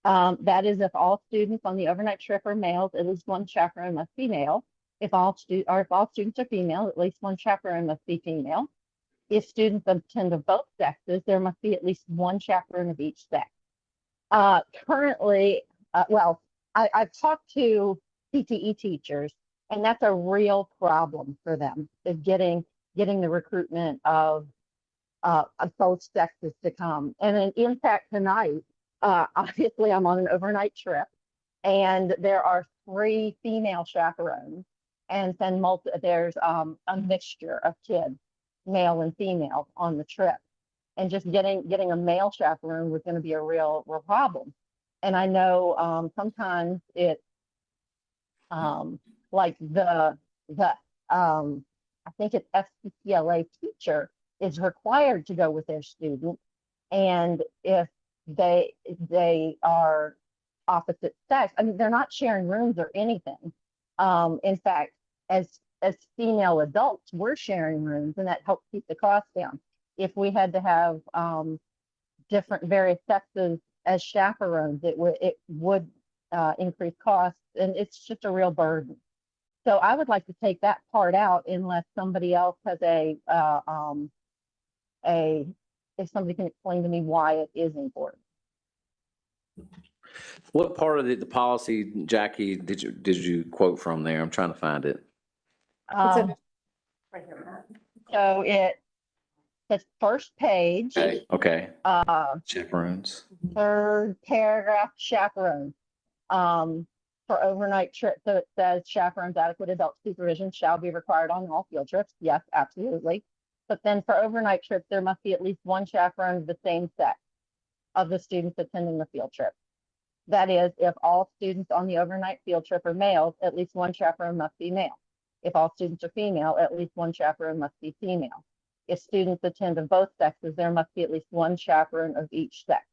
That is, if all students on the overnight trip are males, at least one chaperone must be male. If all students are female, at least one chaperone must be female. If students attend of both sexes, there must be at least one chaperone of each sex. Currently, well, I've talked to CTE teachers, and that's a real problem for them, is getting the recruitment of both sexes to come. And then, in fact, tonight, obviously, I'm on an overnight trip, and there are 3 female chaperones, and then there's a mixture of kids, male and female, on the trip. And just getting a male chaperone was going to be a real problem. And I know sometimes it's like the I think it's FCCLA teacher is required to go with their student, and if they are opposite sex, I mean, they're not sharing rooms or anything. In fact, as female adults, we're sharing rooms, and that helps keep the cost down. If we had to have different various sexes as chaperones, it would increase costs, and it's just a real burden. So I would like to take that part out unless somebody else has if somebody can explain to me why it is important. What part of the policy, Jackie, did you quote from there? I'm trying to find it. Right here. So the first page, Okay. Chaperones. 3rd paragraph, chaperones. For overnight trips, so it says chaperones, adequate adult supervision shall be required on all field trips. Yes, absolutely. But then for overnight trips, there must be at least 1 chaperone of the same sex of the students attending the field trip. That is, if all students on the overnight field trip are males, at least 1 chaperone must be male. If all students are female, at least 1 chaperone must be female. If students attend of both sexes, there must be at least 1 chaperone of each sex.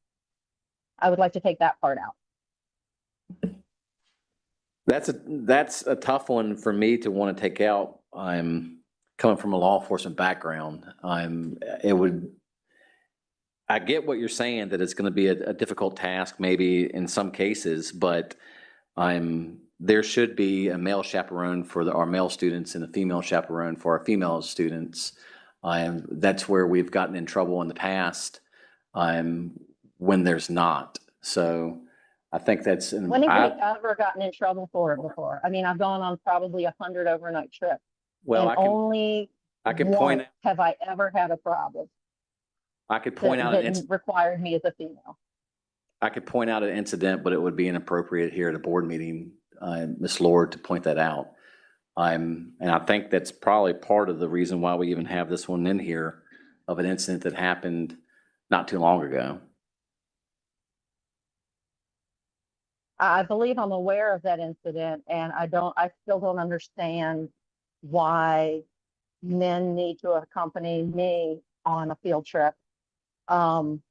I would like to take that part out. That's a tough one for me to want to take out. I'm coming from a law enforcement background. I get what you're saying, that it's going to be a difficult task maybe in some cases, but there should be a male chaperone for our male students and a female chaperone for our female students. That's where we've gotten in trouble in the past when there's not. So I think that's. When have we ever gotten in trouble for it before? I mean, I've gone on probably 100 overnight trips. Well, and I can point out, have I ever had a problem. I could point out that required me as a female. I could point out an incident, but it would be inappropriate here at a board meeting, Ms. Lord, to point that out. And I think that's probably part of the reason why we even have this one in here, of an incident that happened not too long ago. I believe I'm aware of that incident, and I still don't understand why men need to accompany me on a field trip. And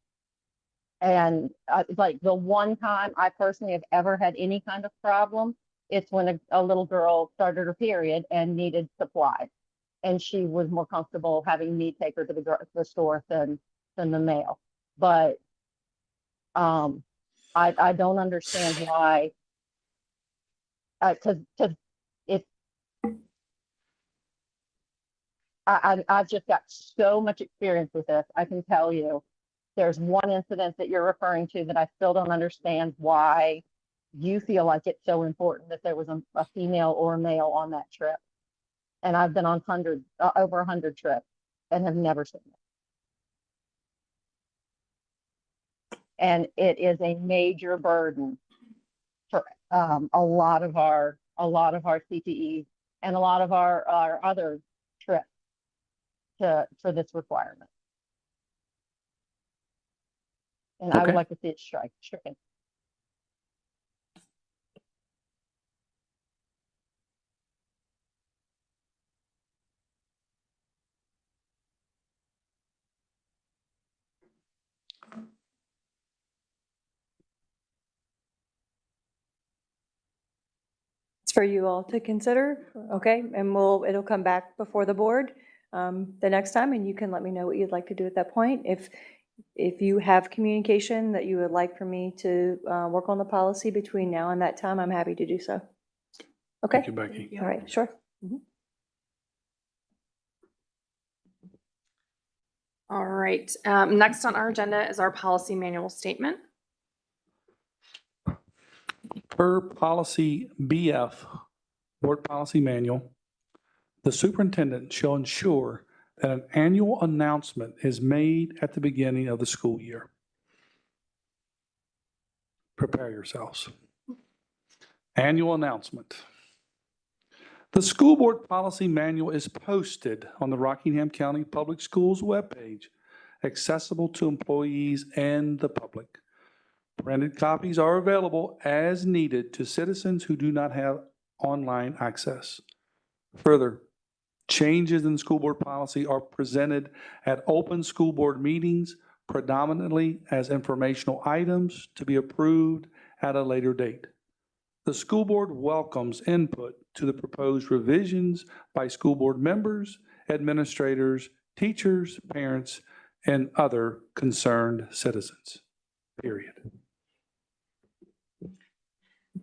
like the one time I personally have ever had any kind of problem, it's when a little girl started her period and needed supplies, and she was more comfortable having me take her to the store than the male. But I don't understand why, because I've just got so much experience with this. I can tell you, there's one incident that you're referring to that I still don't understand why you feel like it's so important that there was a female or a male on that trip. And I've been on over 100 trips and have never seen it. And it is a major burden for a lot of our CTEs and a lot of our other trips for this requirement. And I would like to see it stricken. It's for you all to consider, okay? And it'll come back before the board the next time, and you can let me know what you'd like to do at that point. If you have communication that you would like for me to work on the policy between now and that time, I'm happy to do so. Okay? Thank you, Becky. All right, sure. All right. Next on our agenda is our policy manual statement. Per policy BF, Board Policy Manual, the superintendent shall ensure that an annual announcement is made at the beginning of the school year. Prepare yourselves. Annual announcement. The School Board Policy Manual is posted on the Rockingham County Public Schools webpage, accessible to employees and the public. Printed copies are available as needed to citizens who do not have online access. Further, changes in school board policy are presented at open school board meetings, predominantly as informational items to be approved at a later date. The school board welcomes input to the proposed revisions by school board members, administrators, teachers, parents, and other concerned citizens, period.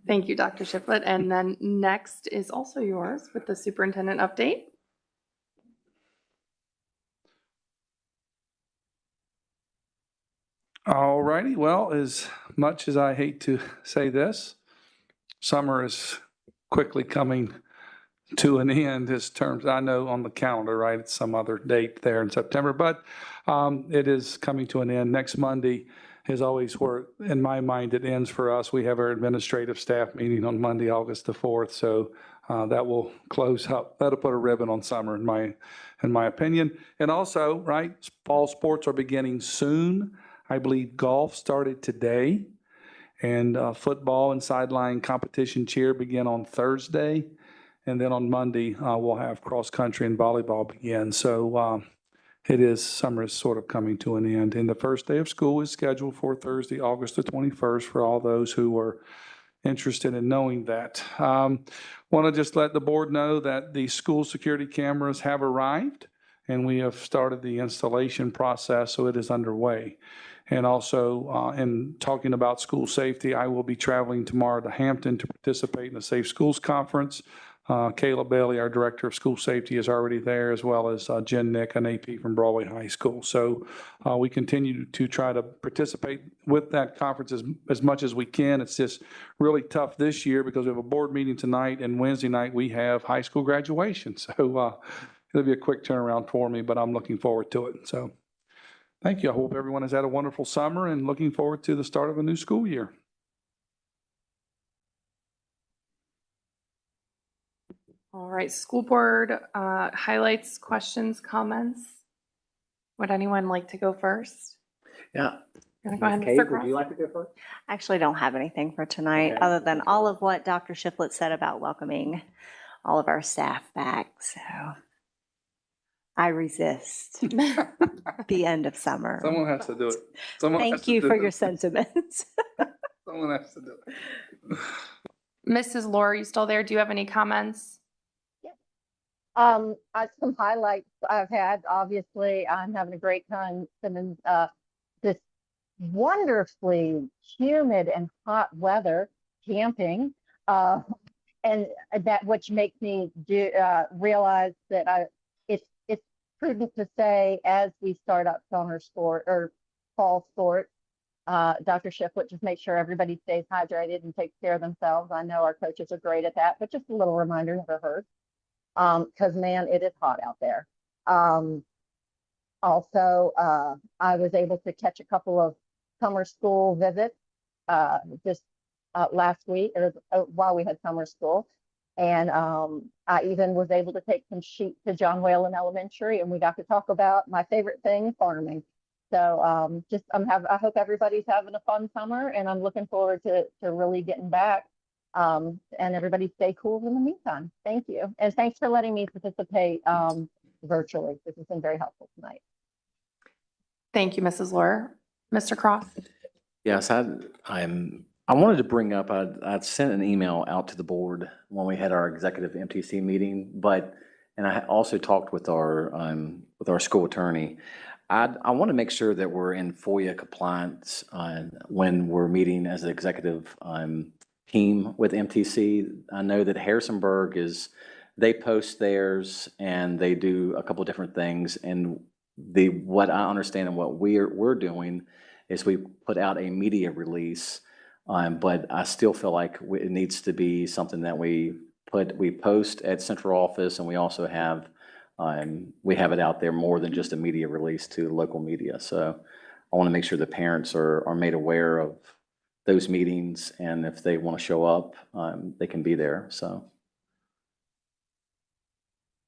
Thank you, Dr. Shiflett. And then next is also yours with the superintendent update. All righty. Well, as much as I hate to say this, summer is quickly coming to an end as terms, I know on the calendar, right? It's some other date there in September, but it is coming to an end. Next Monday is always where, in my mind, it ends for us. We have our administrative staff meeting on Monday, August the 4th. So that will close up. That'll put a ribbon on summer in my opinion. And also, right, fall sports are beginning soon. I believe golf started today, and football and sideline competition cheer begin on Thursday. And then on Monday, we'll have cross country and volleyball begin. So summer is sort of coming to an end. And the first day of school is scheduled for Thursday, August the 21st, for all those who are interested in knowing that. Want to just let the board know that the school security cameras have arrived, and we have started the installation process, so it is underway. And also, in talking about school safety, I will be traveling tomorrow to Hampton to participate in the Safe Schools Conference. Kayla Bailey, our Director of School Safety, is already there, as well as Jen Nick, an AP from Broadway High School. So we continue to try to participate with that conference as much as we can. It's just really tough this year because we have a board meeting tonight, and Wednesday night we have high school graduation. So it'll be a quick turnaround for me, but I'm looking forward to it. So thank you. I hope everyone has had a wonderful summer and looking forward to the start of a new school year. All right, school board highlights, questions, comments. Would anyone like to go first? Yeah. Go ahead, Kate, Mr. would Cross. you like to go first? I actually don't have anything for tonight, Okay. other than all of what Dr. Shiflett said about welcoming all of our staff back. So I resist the end of summer. Someone has to do it. Thank you for your sentiments. Someone has to do it. Mrs. Laura, are you still there? Do you have any comments? Some highlights I've had, obviously, I'm having a great time spending this wonderfully humid and hot weather camping. And that which makes me realize that it's prudent to say, as we start up summer sport or fall sports, Dr. Shiflett, just make sure everybody stays hydrated and takes care of themselves. I know our coaches are great at that, but just a little reminder never hurts. Because man, it is hot out there. Also, I was able to catch a couple of summer school visits just last week, or while we had summer school. And I even was able to take some sheep to John Whalen Elementary, and we got to talk about my favorite thing, farming. So I hope everybody's having a fun summer, and I'm looking forward to really getting back. And everybody stay cool in the meantime. Thank you. And thanks for letting me participate virtually. This has been very helpful tonight. Thank you, Mrs. Laura. Mr. Cross? Yes, I wanted to bring up, I'd sent an email out to the board when we had our executive MTC meeting, and I also talked with our school attorney. I want to make sure that we're in FOIA compliance when we're meeting as an executive team with MTC. I know that Harrisonburg they post theirs and they do a couple of different things. And what I understand and what we're doing is we put out a media release But I still feel like it needs to be something that we post at central office, and we also have, we have it out there more than just a media release to local media. So I want to make sure the parents are made aware of those meetings, and if they want to show up, they can be there. So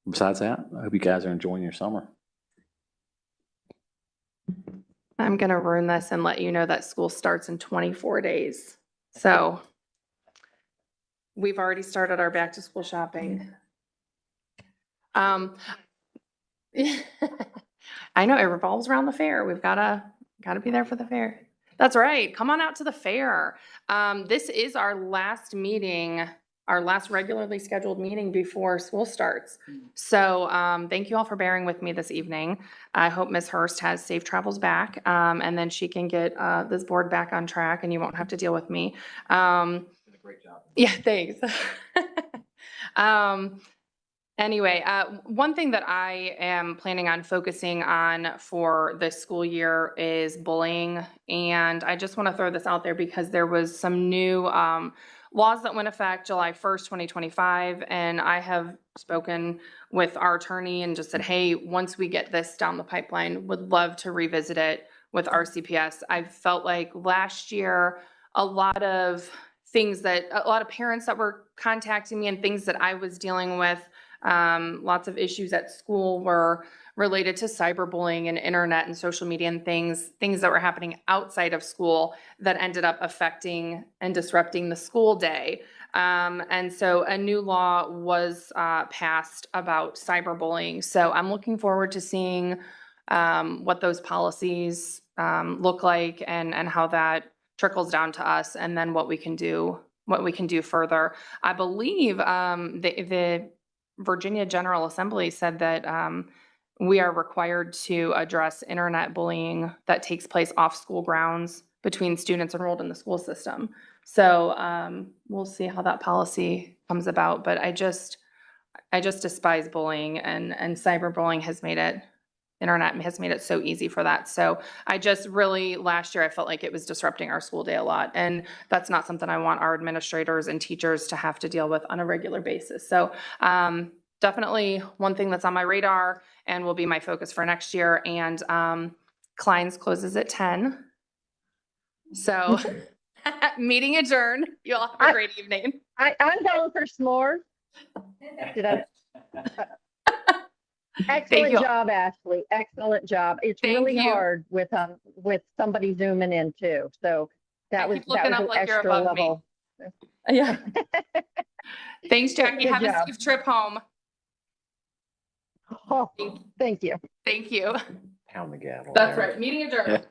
besides that, I hope you guys are enjoying your summer. I'm going to ruin this and let you know that school starts in 24 days. So we've already started our back to school shopping. I know it revolves around the fair. We've gotta be there for the fair. That's right. Come on out to the fair. This is our last meeting, our last regularly scheduled meeting before school starts. So thank you all for bearing with me this evening. I hope Ms. Hurst has safe travels back, and then she can get this board back on track and you won't have to deal with me. Great job. Yeah, thanks. Anyway, one thing that I am planning on focusing on for this school year is bullying. And I just want to throw this out there because there was some new laws that went effect July 1st, 2025. And I have spoken with our attorney and just said, hey, once we get this down the pipeline, would love to revisit it with RCPS. I felt like last year, a lot of parents that were contacting me and things that I was dealing with, lots of issues at school were related to cyberbullying and internet and social media and things that were happening outside of school that ended up affecting and disrupting the school day. And so a new law was passed about cyberbullying. So I'm looking forward to seeing what those policies look like and how that trickles down to us, and then what we can do further. I believe the Virginia General Assembly said that we are required to address internet bullying that takes place off school grounds between students enrolled in the school system. So we'll see how that policy comes about. But I just despise bullying, and cyberbullying has made it. Internet has made it so easy for that. So I just really, last year, I felt like it was disrupting our school day a lot. And that's not something I want our administrators and teachers to have to deal with on a regular basis. So definitely one thing that's on my radar and will be my focus for next year. And Klein's closes at 10. So meeting adjourned. You all have a great evening. I'm going for s'mores. Did I? Excellent job, Ashley. Excellent job. It's really hard with somebody zooming in too. So that was an extra level. Yeah. Thanks, Jackie. Have a safe trip home. Oh, thank you. Thank you. Pound the gavel. That's right. Meeting adjourned.